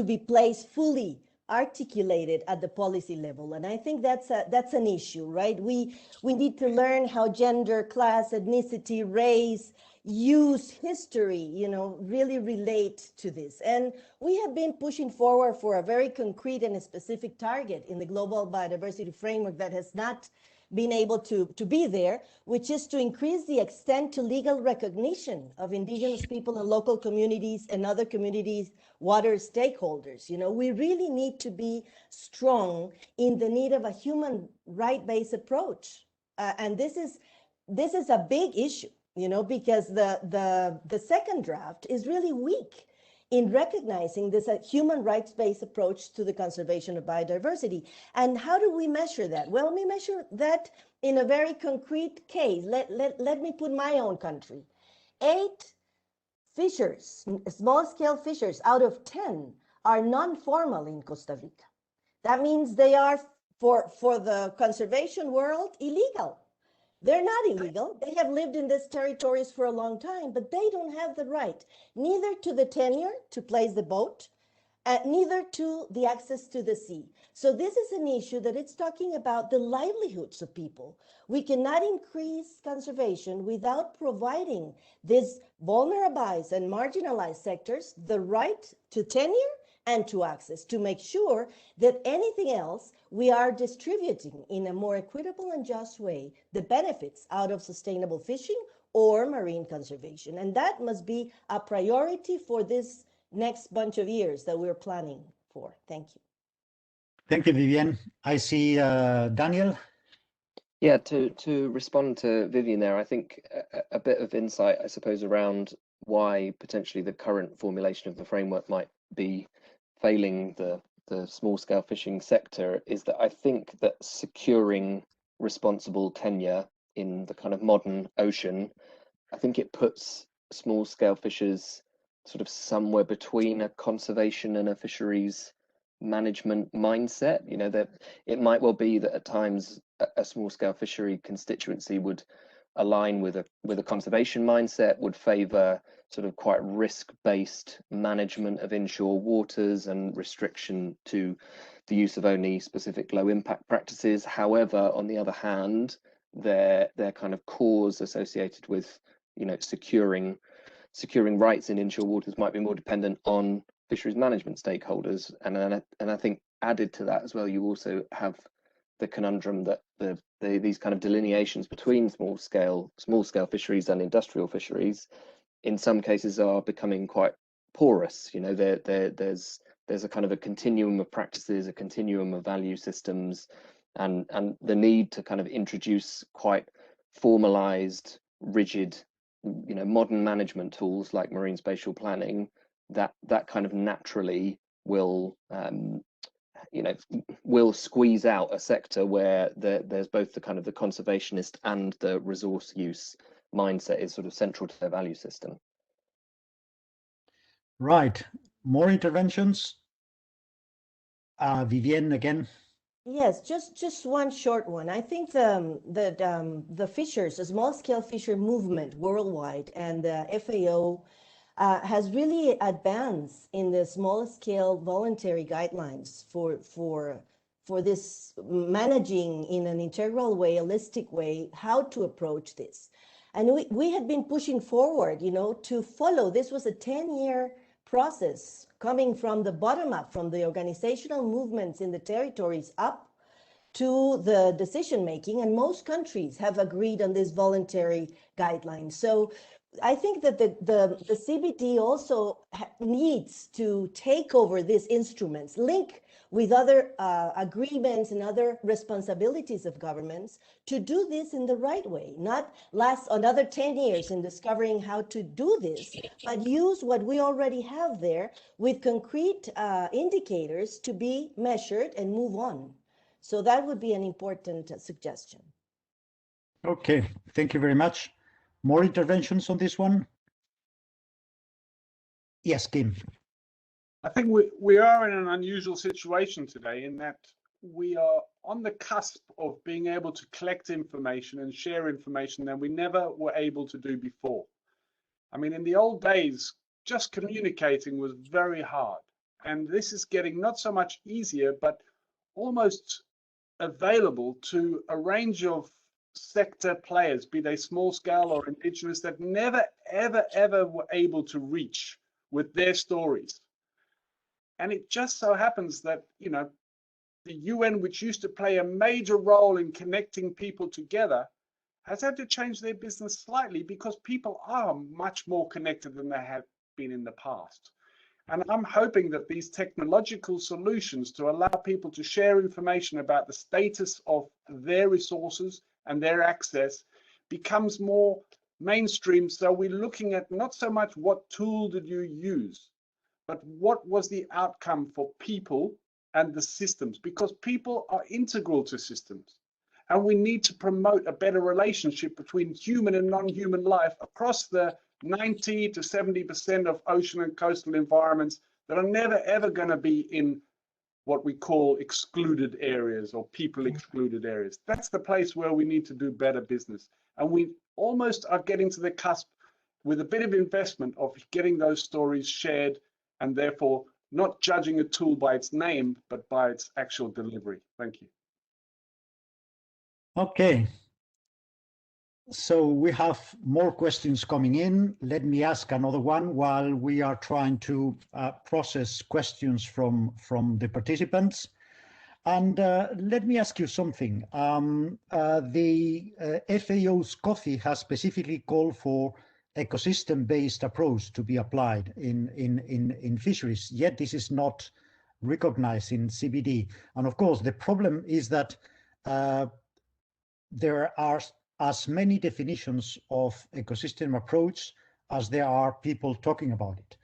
be placed fully articulated at the policy level. And I think that's an issue, right? We need to learn how gender, class, ethnicity, race, use, history, really relate to this. And we have been pushing forward for a very concrete and a specific target in the global biodiversity framework that has not been able to be there, which is to increase the extent to legal recognition of indigenous people and local communities and other communities, water stakeholders. We really need to be strong in the need of a human right-based approach. And this is a big issue, because the second draft is really weak in recognizing this human rights-based approach to the conservation of biodiversity. And how do we measure that? Well, we measure that in a very concrete case. Let me put my own country. 8 fishers, small-scale fishers out of 10 are non-formal in Costa Rica. That means they are, for the conservation world, illegal. They're not illegal. They have lived in these territories for a long time, but they don't have the right, neither to the tenure to place the boat, neither to the access to the sea. So this is an issue that it's talking about the livelihoods of people. We cannot increase conservation without providing these vulnerabilized and marginalized sectors the right to tenure and to access, to make sure that anything else we are distributing in a more equitable and just way the benefits out of sustainable fishing or marine conservation. And that must be a priority for this next bunch of years that we're planning for. Thank you. Thank you, Vivienne. I see Daniel. Yeah, to respond to Vivian there, I think a bit of insight, I suppose, around why potentially the current formulation of the framework might be failing the small-scale fishing sector is that I think that securing responsible tenure in the kind of modern ocean, I think it puts small-scale fishers sort of somewhere between a conservation and a fisheries management mindset. You know, that it might well be that at times a small-scale fishery constituency would align with a conservation mindset, would favor sort of quite risk-based management of inshore waters and restriction to the use of only specific low-impact practices. However, on the other hand, their kind of cause associated with, you know, securing rights in inshore waters might be more dependent on fisheries management stakeholders. And I think added to that as well, you also have the conundrum that these kind of delineations between small scale fisheries and industrial fisheries in some cases are becoming quite porous. You know, there's a kind of a continuum of practices, a continuum of value systems, and the need to kind of introduce quite formalized, rigid, you know, modern management tools like marine spatial planning that kind of naturally will you know, will squeeze out a sector where there's both the kind of the conservationist and the resource use mindset is sort of central to their value system. Right. More interventions? Vivienne again. Yes, just one short one. I think the fishers, the small-scale fisher movement worldwide, and the FAO has really advanced in the small-scale voluntary guidelines for this managing in an integral way, holistic way, how to approach this. And we had been pushing forward, you know, to follow. This was a 10-year process coming from the bottom up, from the organizational movements in the territories up to the decision making, and most countries have agreed on this voluntary guidelines. So I think that the CBD also needs to take over these instruments, link with other agreements and other responsibilities of governments to do this in the right way, not last another 10 years in discovering how to do this, but use what we already have there with concrete indicators to be measured and move on. So that would be an important suggestion. Okay, thank you very much. More interventions on this one? Yes, Kim. I think we are in an unusual situation today in that we are on the cusp of being able to collect information and share information that we never were able to do before. I mean, in the old days, just communicating was very hard. And this is getting not so much easier, but almost available to a range of sector players, be they small scale or indigenous, that never, ever were able to reach with their stories. And it just so happens that, you know, the UN, which used to play a major role in connecting people together, has had to change their business slightly because people are much more connected than they have been in the past. And I'm hoping that these technological solutions to allow people to share information about the status of their resources and their access becomes more mainstream. So we're looking at not so much what tool did you use, but what was the outcome for people and the systems, because people are integral to systems. And we need to promote a better relationship between human and non-human life across the 90 to 70% of ocean and coastal environments that are never, ever going to be in what we call excluded areas or people excluded areas. That's the place where we need to do better business. And we almost are getting to the cusp with a bit of investment of getting those stories shared and therefore not judging a tool by its name, but by its actual delivery. Thank you. Okay. So we have more questions coming in. Let me ask another one while we are trying to process questions from the participants. And let me ask you something. The FAO's COFI has specifically called for ecosystem-based approach to be applied in fisheries, yet this is not recognized in CBD. And of course, the problem is that there are as many definitions of ecosystem approach as there are people talking about it.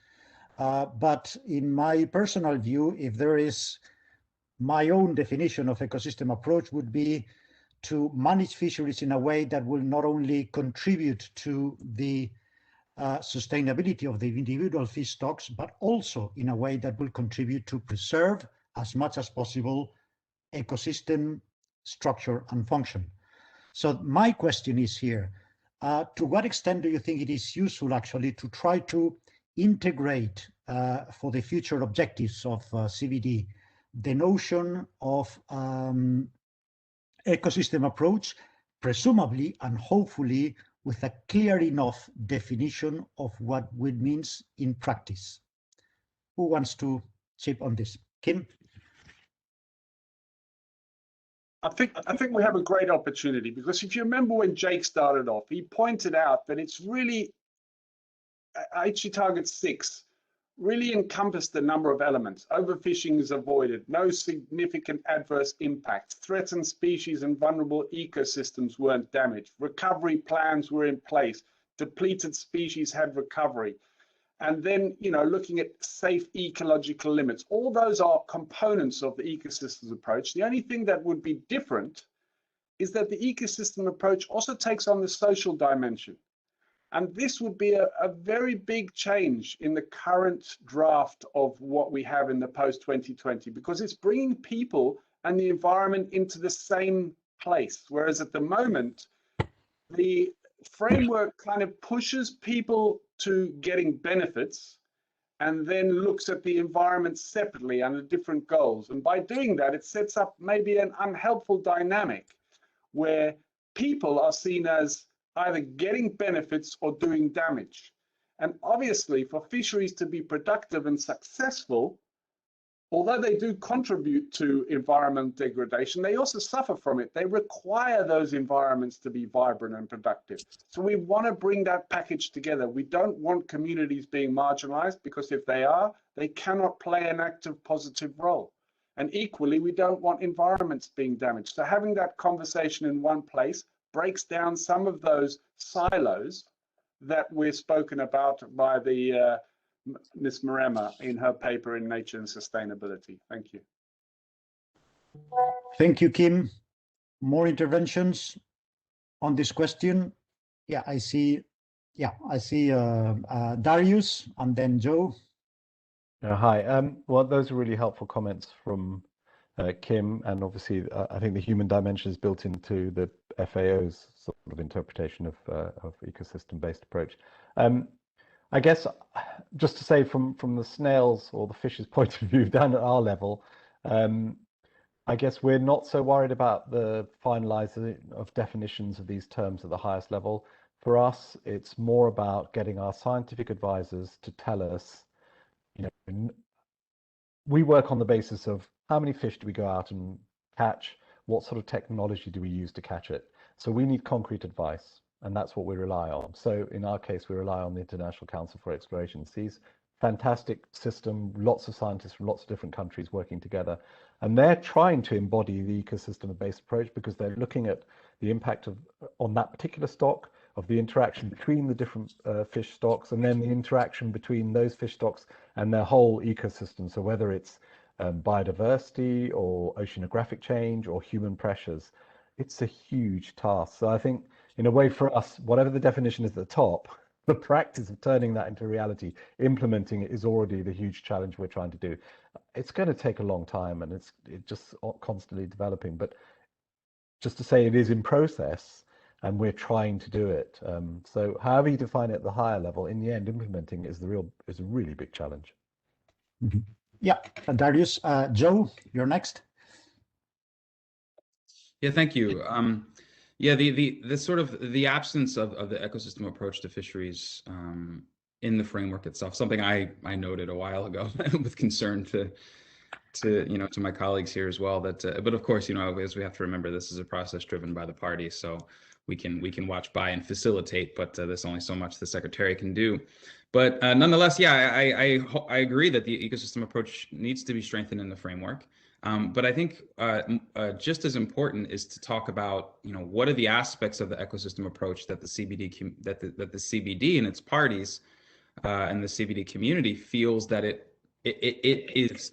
But in my personal view, if there is my own definition of ecosystem approach would be to manage fisheries in a way that will not only contribute to the sustainability of the individual fish stocks, but also in a way that will contribute to preserve as much as possible ecosystem structure and function. So my question is here, to what extent do you think it is useful actually to try to integrate for the future objectives of CBD the notion of ecosystem approach, presumably and hopefully with a clear enough definition of what it means in practice? Who wants to chip on this? Kim? I think we have a great opportunity, because if you remember when Jake started off, he pointed out that it's really Aichi Target 6 really encompassed a number of elements. Overfishing is avoided, no significant adverse impacts, threatened species and vulnerable ecosystems weren't damaged, recovery plans were in place, depleted species had recovery. And then, you know, looking at safe ecological limits. All those are components of the ecosystems approach. The only thing that would be different is that the ecosystem approach also takes on the social dimension. And this would be a very big change in the current draft of what we have in the post-2020, because it's bringing people and the environment into the same place. Whereas at the moment, the framework kind of pushes people to getting benefits and then looks at the environment separately under different goals. And by doing that, it sets up maybe an unhelpful dynamic where people are seen as either getting benefits or doing damage. And obviously, for fisheries to be productive and successful, although they do contribute to environmental degradation, they also suffer from it. They require those environments to be vibrant and productive. So we want to bring that package together. We don't want communities being marginalized, because if they are, they cannot play an active, positive role. And equally, we don't want environments being damaged. So having that conversation in one place breaks down some of those silos that we're spoken about by the Ms. Marema in her paper in Nature and Sustainability. Thank you. Thank you, Kim. More interventions on this question? Yeah, I see. Yeah, I see Darius and then Joe. Hi. Well, those are really helpful comments from Kim, and obviously I think the human dimension is built into the FAO's sort of interpretation of ecosystem-based approach. I guess just to say from the snails or the fish's point of view down at our level, I guess we're not so worried about the finalizing of definitions of these terms at the highest level. For us, it's more about getting our scientific advisors to tell us, you know, we work on the basis of how many fish do we go out and catch, what sort of technology do we use to catch it. So we need concrete advice, and that's what we rely on. So in our case, we rely on the International Council for Exploration Seas. Fantastic system, lots of scientists from lots of different countries working together. And they're trying to embody the ecosystem-based approach, because they're looking at the impact on that particular stock, of the interaction between the different fish stocks, and then the interaction between those fish stocks and their whole ecosystem. So whether it's biodiversity or oceanographic change or human pressures, it's a huge task. So I think in a way for us, whatever the definition is at the top, the practice of turning that into reality, implementing it, is already the huge challenge we're trying to do. It's going to take a long time, and it's just constantly developing. But just to say, it is in process, and we're trying to do it. So however you define it at the higher level, in the end, implementing it is a really big challenge. Mm-hmm. Yeah, Darius. Joe, you're next. Yeah, thank you. Yeah, the sort of the absence of the ecosystem approach to fisheries in the framework itself, something I noted a while ago with concern to to my colleagues here as well. That but of course, as we have to remember, this is a process driven by the party, so we can watch by and facilitate, but there's only so much the secretary can do. But nonetheless, yeah, I agree that the ecosystem approach needs to be strengthened in the framework. But I think just as important is to talk about, what are the aspects of the ecosystem approach that the CBD and its parties and the CBD community feels that it is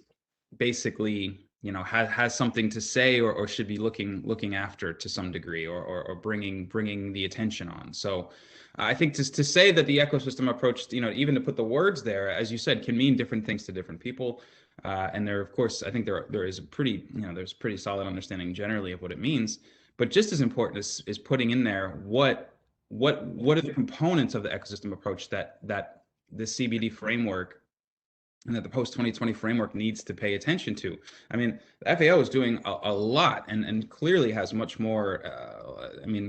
basically, has something to say or should be looking after to some degree, or bringing the attention on. So I think to say that the ecosystem approach, even to put the words there, as you said, can mean different things to different people. And there, of course, I think there is a pretty, there's pretty solid understanding generally of what it means. But just as important is putting in there what are the components of the ecosystem approach that the CBD framework and that the post-2020 framework needs to pay attention to. I mean, the FAO is doing a lot and clearly has much more.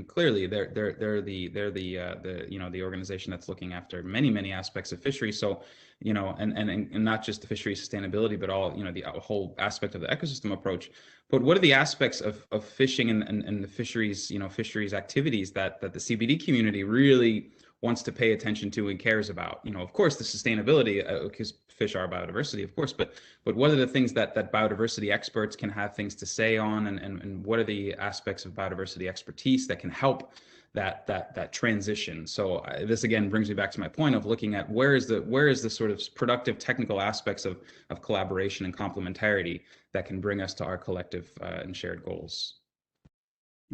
Clearly they're the organization that's looking after many aspects of fisheries. So, and not just the fishery sustainability, but all, the whole aspect of the ecosystem approach. But what are the aspects of fishing and the fisheries, fisheries activities that the CBD community really wants to pay attention to and cares about? Of course, the sustainability, because fish are biodiversity, of course, but what are the things that biodiversity experts can have things to say on, and what are the aspects of biodiversity expertise that can help that transition? So this again brings me back to my point of looking at where is the sort of productive technical aspects of collaboration and complementarity that can bring us to our collective and shared goals.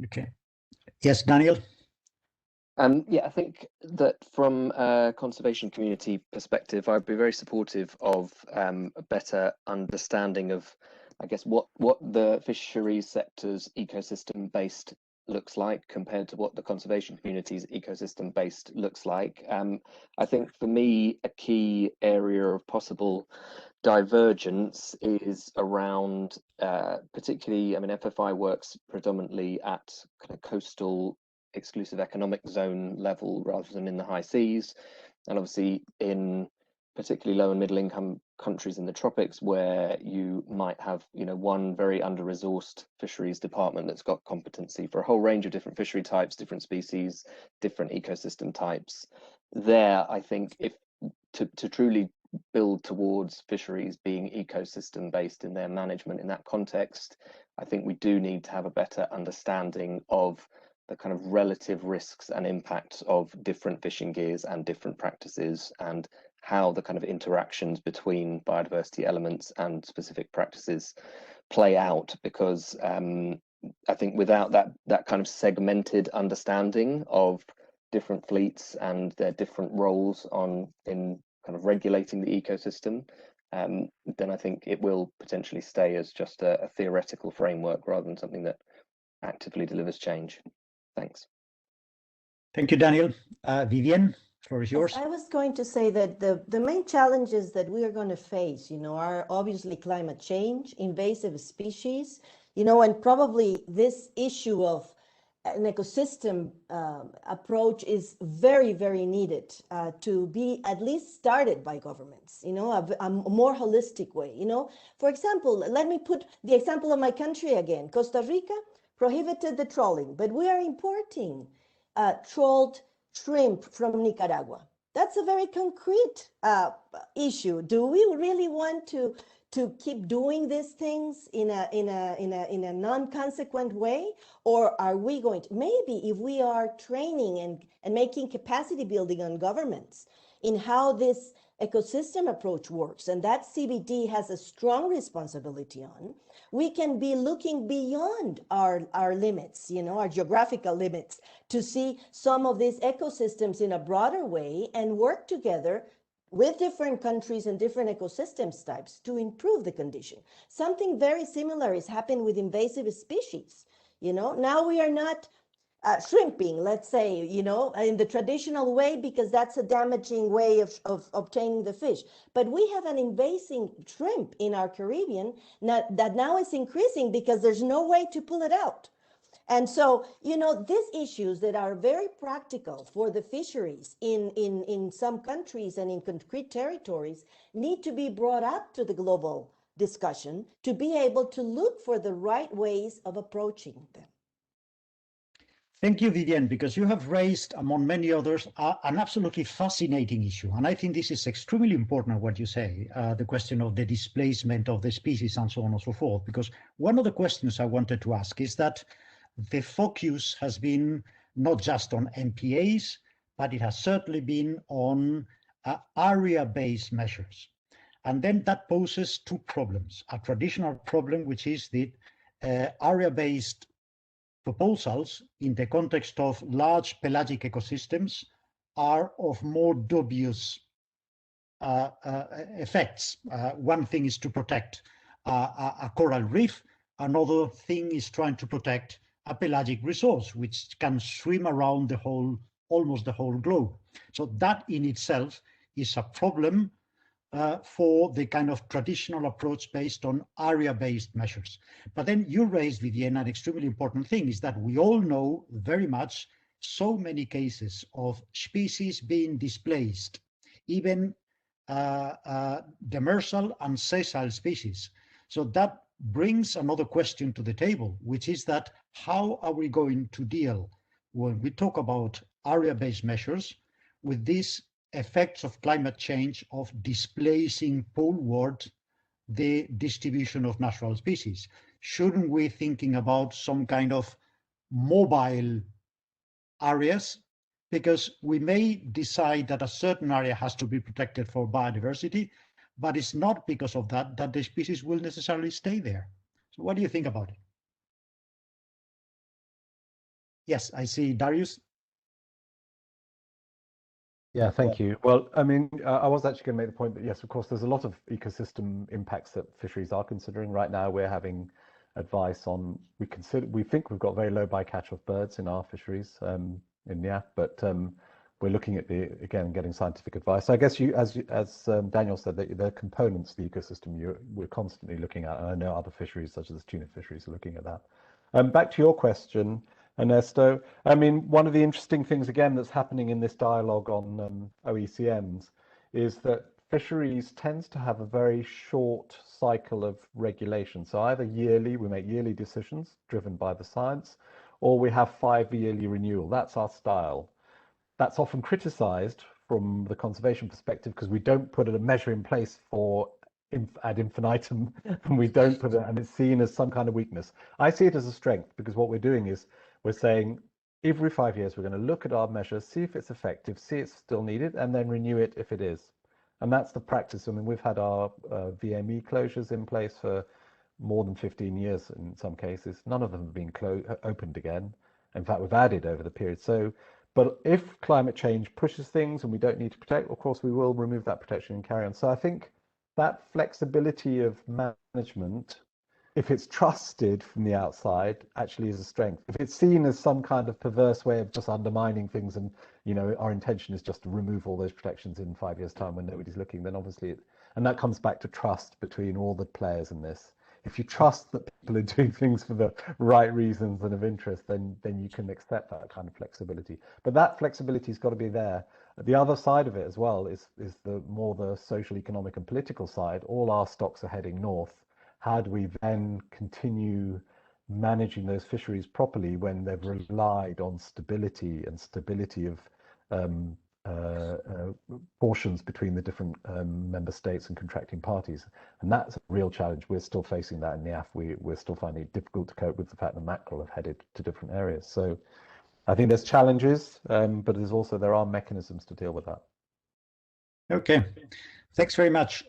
Okay. Yes, Daniel. Yeah, I think that from a conservation community perspective, I'd be very supportive of a better understanding of, I guess, what the fisheries sector's ecosystem-based looks like compared to what the conservation community's ecosystem-based looks like. I think for me, a key area of possible divergence is around particularly, FFI works predominantly at kind of coastal exclusive economic zone level rather than in the high seas, and obviously in particularly low and middle income countries in the tropics, where you might have one very under-resourced fisheries department that's got competency for a whole range of different fishery types, different species, different ecosystem types. There, I think if to truly build towards fisheries being ecosystem based in their management in that context, I think we do need to have a better understanding of the kind of relative risks and impacts of different fishing gears and different practices, and how the kind of interactions between biodiversity elements and specific practices play out. Because I think without that kind of segmented understanding of different fleets and their different roles in kind of regulating the ecosystem, then I think it will potentially stay as just a theoretical framework rather than something that actively delivers change. Thanks. Thank you, Daniel. Vivienne, floor is yours. I was going to say that the main challenges that we are going to face, are obviously climate change, invasive species, and probably this issue of an ecosystem approach is very, very needed to be at least started by governments, a more holistic way. For example, let me put the example of my country again. Costa Rica prohibited the trawling, but we are importing trawled shrimp from Nicaragua. That's a very concrete issue. Do we really want to keep doing these things in a non-consequent way, or are we going to, maybe if we are training and making capacity building on governments in how this ecosystem approach works, and that CBD has a strong responsibility on, we can be looking beyond our limits, our geographical limits, to see some of these ecosystems in a broader way and work together with different countries and different ecosystems types to improve the condition. Something very similar is happening with invasive species. Now we are not shrimping, let's say, you know, in the traditional way, because that's a damaging way of obtaining the fish. But we have an invasive shrimp in our Caribbean that now is increasing because there's no way to pull it out. And so, you know, these issues that are very practical for the fisheries in some countries and in concrete territories need to be brought up to the global discussion to be able to look for the right ways of approaching them. Thank you, Vivienne, because you have raised, among many others, an absolutely fascinating issue. And I think this is extremely important, what you say, the question of the displacement of the species and so on and so forth. Because one of the questions I wanted to ask is that the focus has been not just on MPAs, but it has certainly been on area-based measures. And then that poses two problems. A traditional problem, which is the area-based proposals in the context of large pelagic ecosystems are of more dubious effects. One thing is to protect a coral reef. Another thing is trying to protect a pelagic resource, which can swim around the whole, almost the whole globe. So that in itself is a problem for the kind of traditional approach based on area-based measures. But then you raised, Vivienne, an extremely important thing is that we all know very much so many cases of species being displaced, even demersal and sessile species. So that brings another question to the table, which is that how are we going to deal when we talk about area-based measures with these effects of climate change of displacing poleward the distribution of natural species? Shouldn't we thinking about some kind of mobile areas? Because we may decide that a certain area has to be protected for biodiversity, but it's not because of that that the species will necessarily stay there. So what do you think about it? Yes, I see Darius. Yeah, thank you. Well, I mean, I was actually going to make the point that, yes, of course, there's a lot of ecosystem impacts that fisheries are considering. Right now, we're having advice on, we think we've got very low bycatch of birds in our fisheries in NIAF, but we're looking at again, getting scientific advice. So I guess as Daniel said, there are components of the ecosystem we're constantly looking at, and I know other fisheries, such as tuna fisheries, are looking at that. Back to your question, Ernesto, I mean, one of the interesting things, again, that's happening in this dialogue on OECMs is that fisheries tends to have a very short cycle of regulation. So either yearly, we make yearly decisions driven by the science, or we have 5-yearly renewal. That's our style. That's often criticized from the conservation perspective because we don't put a measure in place for ad infinitum, and we don't put it, and it's seen as some kind of weakness. I see it as a strength because what we're doing is we're saying every 5 years we're going to look at our measures, see if it's effective, see it's still needed, and then renew it if it is. And that's the practice. I mean, we've had our VME closures in place for more than 15 years in some cases. None of them have been opened again. In fact, we've added over the period. So, but if climate change pushes things and we don't need to protect, of course, we will remove that protection and carry on. So I think that flexibility of management, if it's trusted from the outside, actually is a strength. If it's seen as some kind of perverse way of just undermining things and, you know, our intention is just to remove all those protections in 5 years' time when nobody's looking, then obviously, and that comes back to trust between all the players in this. If you trust that people are doing things for the right reasons and of interest, then you can accept that kind of flexibility. But that flexibility's got to be there. The other side of it as well is the social, economic, and political side. All our stocks are heading north. How do we then continue managing those fisheries properly when they've relied on stability of portions between the different member states and contracting parties? And that's a real challenge. We're still facing that in NIAF. We're still finding it difficult to cope with the fact that mackerel have headed to different areas. So I think there's challenges, but there are mechanisms to deal with that. Okay, thanks very much.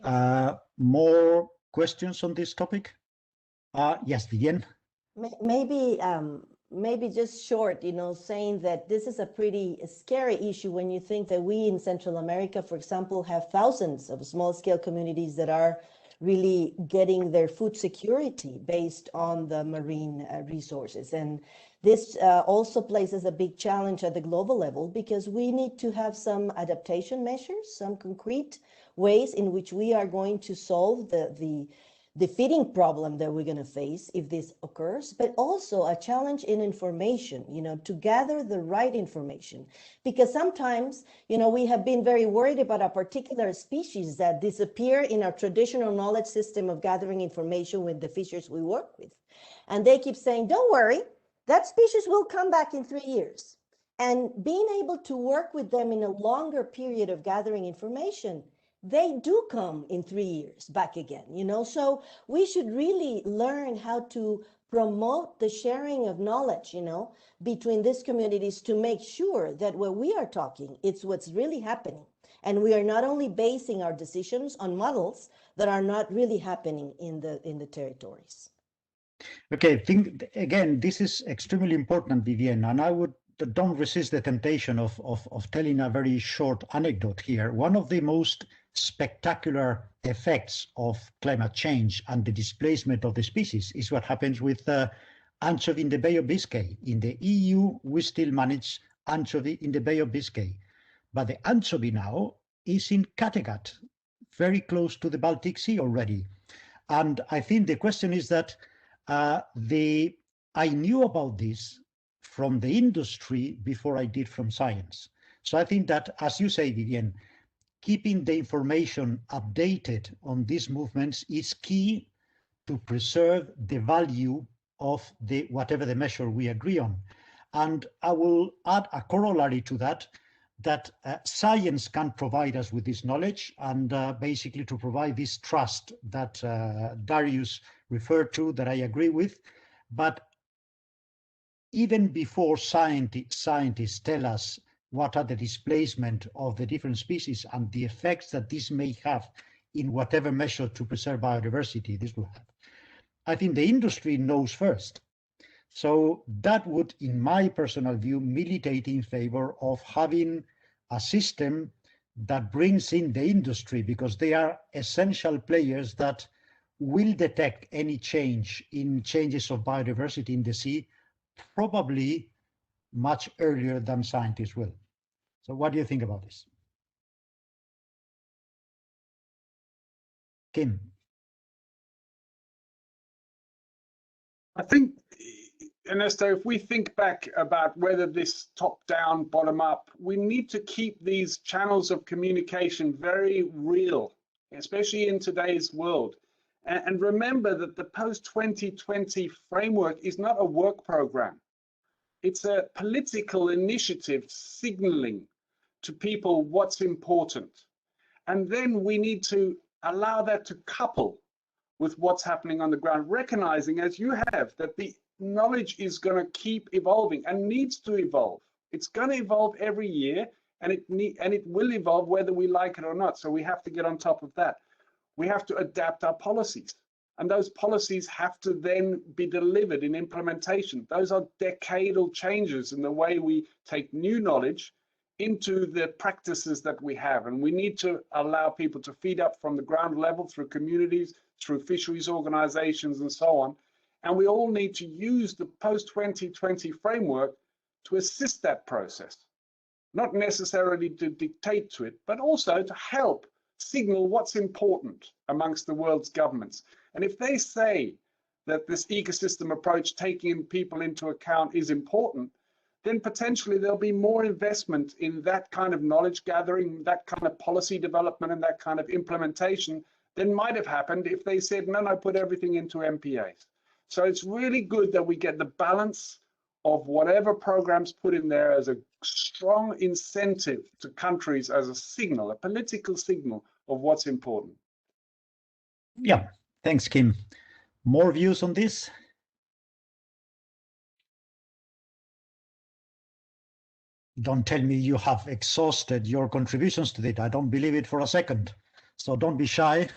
More questions on this topic? Yes, Vivienne. Maybe just short, you know, saying that this is a pretty scary issue when you think that we in Central America, for example, have thousands of small-scale communities that are really getting their food security based on the marine resources. And This also places a big challenge at the global level because we need to have some adaptation measures, some concrete ways in which we are going to solve the feeding problem that we're going to face if this occurs, but also a challenge in information, to gather the right information. Because sometimes, we have been very worried about a particular species that disappear in our traditional knowledge system of gathering information with the fishers we work with. And they keep saying, don't worry, that species will come back in 3 years. And being able to work with them in a longer period of gathering information, they do come in 3 years back again, so we should really learn how to promote the sharing of knowledge, between these communities to make sure that what we are talking, it's what's really happening. And we are not only basing our decisions on models that are not really happening in the territories. Okay, again, this is extremely important, Vivienne, and I don't resist the temptation of telling a very short anecdote here. One of the most spectacular effects of climate change and the displacement of the species is what happens with anchovy in the Bay of Biscay. In the EU, we still manage anchovy in the Bay of Biscay, but the anchovy now is in Kattegat, very close to the Baltic Sea already. And I think the question is that I knew about this from the industry before I did from science. So I think that, as you say, Vivienne, keeping the information updated on these movements is key to preserve the value of whatever the measure we agree on. And I will add a corollary to that science can provide us with this knowledge and basically to provide this trust that Darius referred to, that I agree with. But even before scientists tell us what are the displacement of the different species and the effects that this may have in whatever measure to preserve biodiversity this will have, I think the industry knows first. So that would, in my personal view, militate in favor of having a system that brings in the industry, because they are essential players that will detect any changes of biodiversity in the sea, probably much earlier than scientists will. So what do you think about this? Kim? I think, Ernesto, if we think back about whether this top-down, bottom-up, we need to keep these channels of communication very real, especially in today's world. And remember that the post-2020 framework is not a work program. It's a political initiative signaling to people what's important. And then we need to allow that to couple with what's happening on the ground, recognizing, as you have, that the knowledge is going to keep evolving and needs to evolve. It's going to evolve every year, and it will evolve whether we like it or not. So we have to get on top of that. We have to adapt our policies, and those policies have to then be delivered in implementation. Those are decadal changes in the way we take new knowledge into the practices that we have, and we need to allow people to feed up from the ground level through communities, through fisheries organizations, and so on. And we all need to use the post-2020 framework to assist that process, not necessarily to dictate to it, but also to help signal what's important amongst the world's governments. And if they say that this ecosystem approach, taking people into account, is important, then potentially there'll be more investment in that kind of knowledge gathering, that kind of policy development, and that kind of implementation than might have happened if they said, no, put everything into MPAs. So it's really good that we get the balance of whatever programs put in there as a strong incentive to countries, as a signal, a political signal of what's important. Yeah, thanks, Kim. More views on this? Don't tell me you have exhausted your contributions to it. I don't believe it for a second. So don't be shy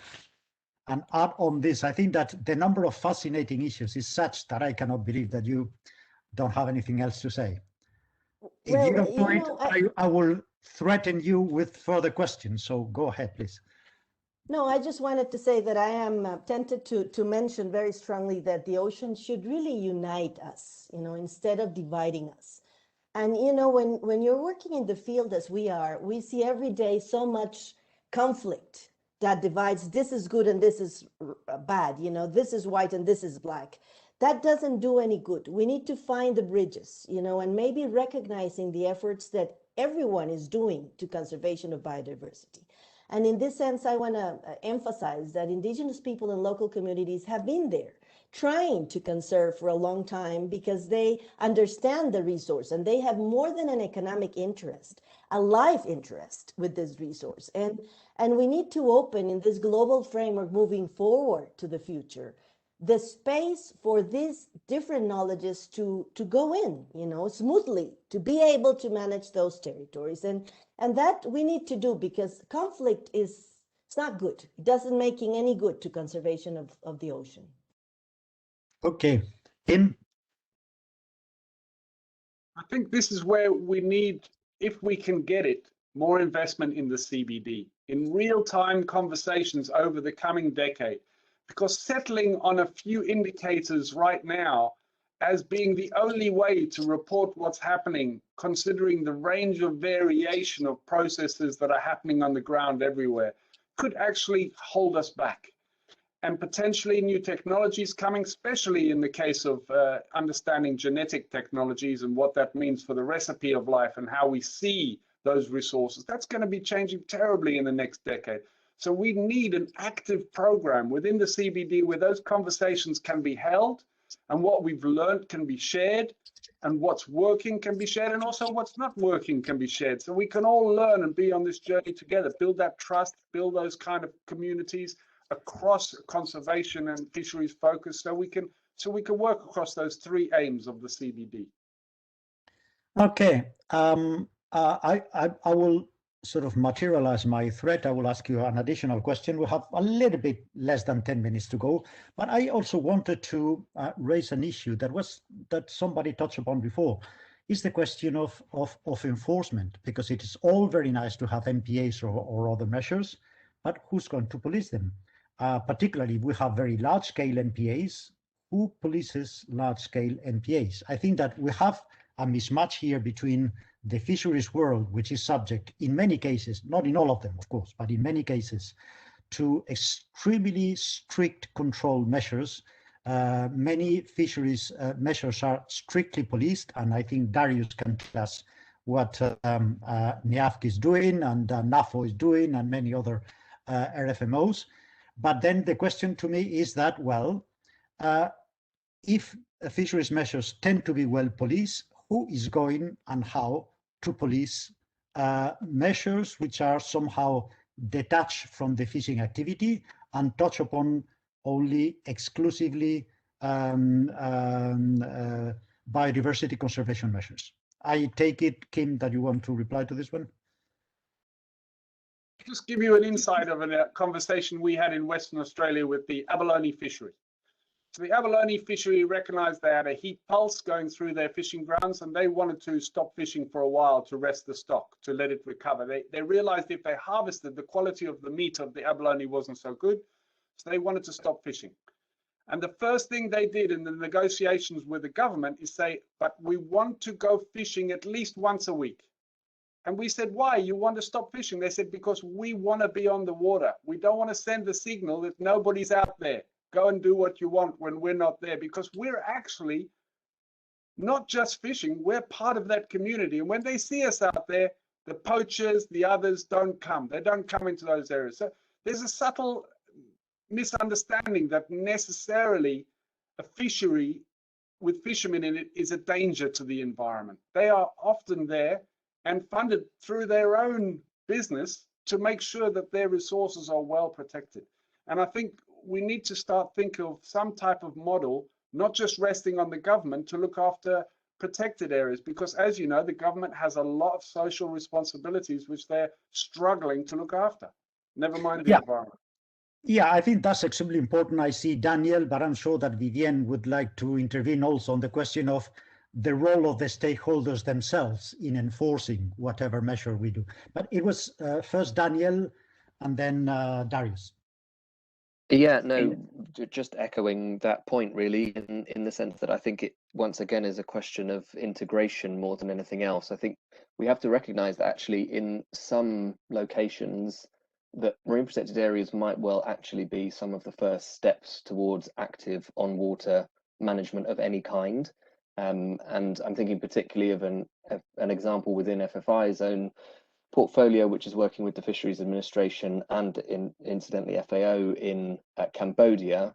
and add on this. I think that the number of fascinating issues is such that I cannot believe that you don't have anything else to say. If you don't do it, I will threaten you with further questions. So go ahead, please. No, I just wanted to say that I am tempted to mention very strongly that the ocean should really unite us, instead of dividing us. And when you're working in the field as we are, we see every day so much conflict that divides. This is good and this is bad. This is white and this is black. That doesn't do any good. We need to find the bridges, and maybe recognizing the efforts that everyone is doing to conservation of biodiversity. And in this sense, I want to emphasize that indigenous people and local communities have been there trying to conserve for a long time because they understand the resource and they have more than an economic interest, a life interest with this resource. And we need to open in this global framework moving forward to the future the space for these different knowledges to go in, smoothly, to be able to manage those territories. And that we need to do because conflict it's not good. It doesn't making any good to conservation of the ocean. Okay, Tim. I think this is where we need, if we can get it, more investment in the CBD, in real-time conversations over the coming decade, because settling on a few indicators right now as being the only way to report what's happening, considering the range of variation of processes that are happening on the ground everywhere, could actually hold us back. And potentially new technologies coming, especially in the case of understanding genetic technologies and what that means for the recipe of life and how we see those resources. That's going to be changing terribly in the next decade. So we need an active program within the CBD where those conversations can be held and what we've learned can be shared and what's working can be shared and also what's not working can be shared. So we can all learn and be on this journey together, build that trust, build those kind of communities across conservation and fisheries focus so we can work across those three aims of the CBD. Okay, I will sort of materialize my threat. I will ask you an additional question. We have a little bit less than 10 minutes to go, but I also wanted to raise an issue that somebody touched upon before. Is the question of enforcement, because it is all very nice to have MPAs or other measures, but who's going to police them? Particularly, we have very large-scale MPAs. Who polices large-scale MPAs? I think that we have a mismatch here between the fisheries world, which is subject in many cases, not in all of them, of course, but in many cases, to extremely strict control measures. Many fisheries measures are strictly policed, and I think Darius can tell us what NIAFC is doing and NAFO is doing and many other RFMOs. But then the question to me is that, well, if fisheries measures tend to be well policed, who is going and how to police measures which are somehow detached from the fishing activity and touch upon only exclusively biodiversity conservation measures? I take it, Kim, that you want to reply to this one? Just give you an insight of a conversation we had in Western Australia with the abalone fishery. So the abalone fishery recognized they had a heat pulse going through their fishing grounds and they wanted to stop fishing for a while to rest the stock, to let it recover. They realized if they harvested, the quality of the meat of the abalone wasn't so good, so they wanted to stop fishing. And the first thing they did in the negotiations with the government is say, but we want to go fishing at least once a week. And we said, why? You want to stop fishing? They said, because we want to be on the water. We don't want to send the signal that nobody's out there. Go and do what you want when we're not there, because we're actually not just fishing, we're part of that community. And when they see us out there, the poachers, the others don't come. They don't come into those areas. So there's a subtle misunderstanding that necessarily a fishery with fishermen in it is a danger to the environment. They are often there and funded through their own business to make sure that their resources are well protected. And I think we need to start thinking of some type of model, not just resting on the government to look after protected areas, because as you know, the government has a lot of social responsibilities which they're struggling to look after, never mind the environment. Yeah, I think that's extremely important. I see Daniel, but I'm sure that Vivienne would like to intervene also on the question of the role of the stakeholders themselves in enforcing whatever measure we do. But it was first Daniel and then Darius. Yeah, no, just echoing that point really, in the sense that I think it once again is a question of integration more than anything else. I think we have to recognize that actually in some locations that marine protected areas might well actually be some of the first steps towards active on-water management of any kind. And I'm thinking particularly of an example within FFI's own portfolio, which is working with the Fisheries Administration and incidentally FAO in Cambodia,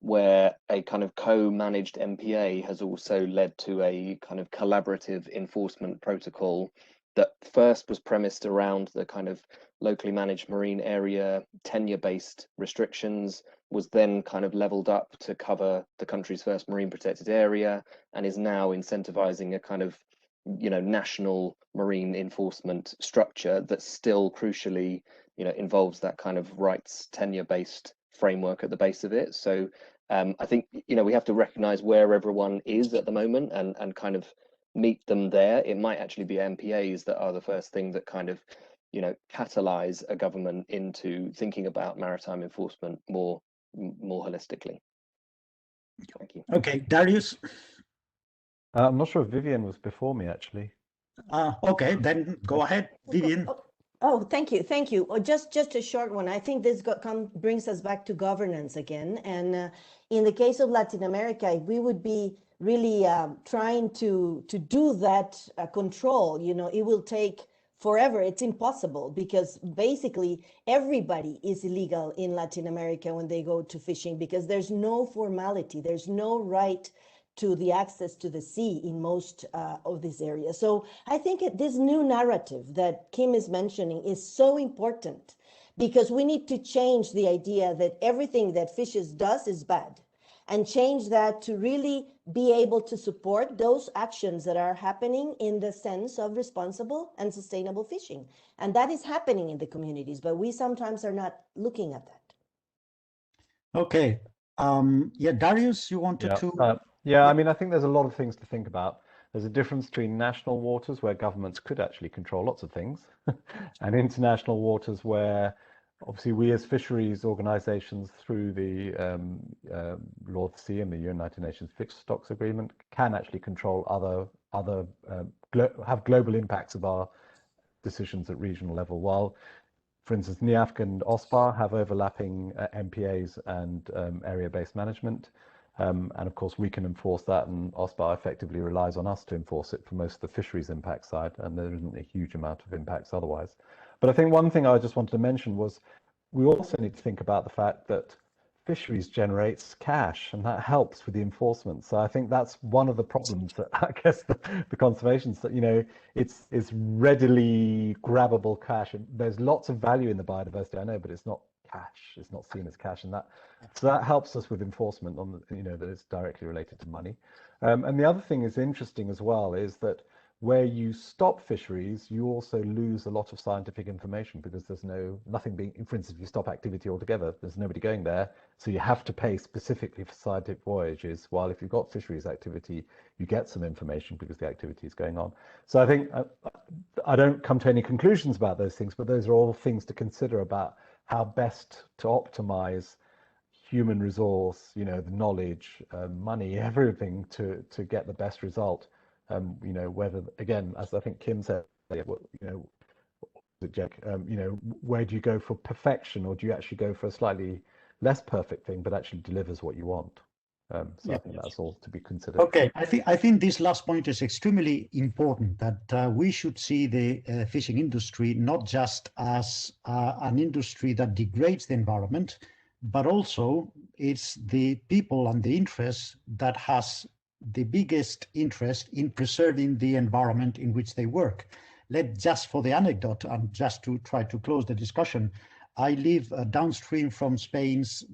where a kind of co-managed MPA has also led to a kind of collaborative enforcement protocol that first was premised around the kind of locally managed marine area tenure-based restrictions, was then kind of leveled up to cover the country's first marine protected area, and is now incentivizing a kind of national marine enforcement structure that still crucially involves that kind of rights tenure-based framework at the base of it. So I think we have to recognize where everyone is at the moment and kind of meet them there. It might actually be MPAs that are the first thing that kind of catalyze a government into thinking about maritime enforcement more holistically. Thank you. Okay, Darius. I'm not sure if Vivian was before me, actually. Okay, then go ahead, Vivian. Oh, thank you. Thank you. Just a short one. I think this brings us back to governance again. And in the case of Latin America, we would be really trying to do that control. It will take forever. It's impossible because basically everybody is illegal in Latin America when they go to fishing because there's no formality. There's no right to the access to the sea in most of these areas. So I think this new narrative that Kim is mentioning is so important because we need to change the idea that everything that fishes does is bad and change that to really be able to support those actions that are happening in the sense of responsible and sustainable fishing. And that is happening in the communities, but we sometimes are not looking at that. Okay. Yeah, Darius, you wanted to... Yeah, I mean, I think there's a lot of things to think about. There's a difference between national waters where governments could actually control lots of things and international waters where obviously we as fisheries organizations through the Law of the Sea and the United Nations Fixed Stocks Agreement can actually control have global impacts of our decisions at regional level. While, for instance, NIAFC and OSPAR have overlapping MPAs and area-based management. And of course, we can enforce that, and OSPAR effectively relies on us to enforce it for most of the fisheries impact side, and there isn't a huge amount of impacts otherwise. But I think one thing I just wanted to mention was we also need to think about the fact that fisheries generates cash, and that helps with the enforcement. So I think that's one of the problems that I guess the conservation, it's readily grabbable cash, and there's lots of value in the biodiversity, I know, but it's not cash. It's not seen as cash, and so that helps us with enforcement on that it's directly related to money. And the other thing is interesting as well is that where you stop fisheries, you also lose a lot of scientific information because there's nothing being, for instance, if you stop activity altogether, there's nobody going there. So you have to pay specifically for scientific voyages, while if you've got fisheries activity, you get some information because the activity is going on. So I think I don't come to any conclusions about those things, but those are all things to consider about how best to optimize human resource, the knowledge, money, everything to get the best result. Whether, again, as I think Kim said, where do you go for perfection, or do you actually go for a slightly less perfect thing, but actually delivers what you want? I think that's all to be considered. Okay, I think this last point is extremely important, that we should see the fishing industry not just as an industry that degrades the environment, but also it's the people and the interests that has the biggest interest in preserving the environment in which they work. Just for the anecdote, and just to try to close the discussion, I live downstream from Spain's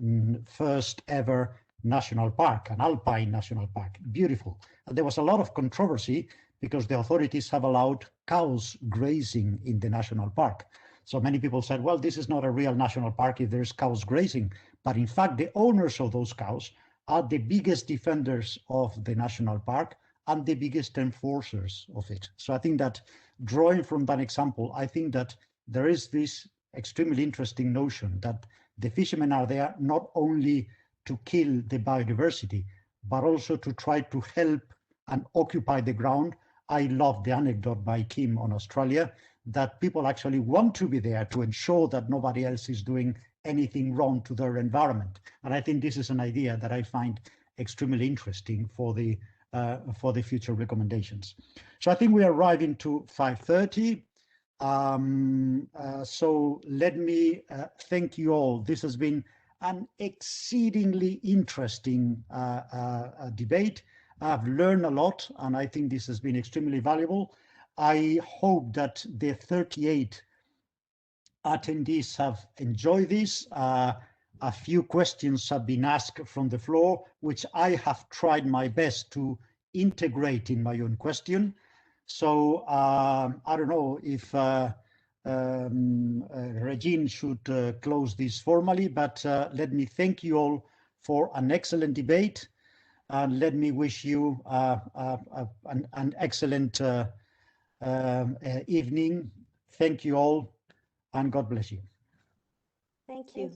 first ever national park, an alpine national park, beautiful. And there was a lot of controversy because the authorities have allowed cows grazing in the national park. So many people said, well, this is not a real national park if there's cows grazing. But in fact, the owners of those cows are the biggest defenders of the national park and the biggest enforcers of it. So I think that drawing from that example, I think that there is this extremely interesting notion that the fishermen are there not only to kill the biodiversity, but also to try to help and occupy the ground. I love the anecdote by Kim on Australia that people actually want to be there to ensure that nobody else is doing anything wrong to their environment. And I think this is an idea that I find extremely interesting for the future recommendations. So I think we are arriving to 5:30. So let me thank you all. This has been an exceedingly interesting debate. I've learned a lot, and I think this has been extremely valuable. I hope that the 38 attendees have enjoyed this. A few questions have been asked from the floor, which I have tried my best to integrate in my own question. So I don't know if Regine should close this formally, but let me thank you all for an excellent debate. And let me wish you an excellent evening. Thank you all, and God bless you. Thank you.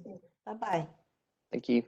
Bye-bye. Thank you.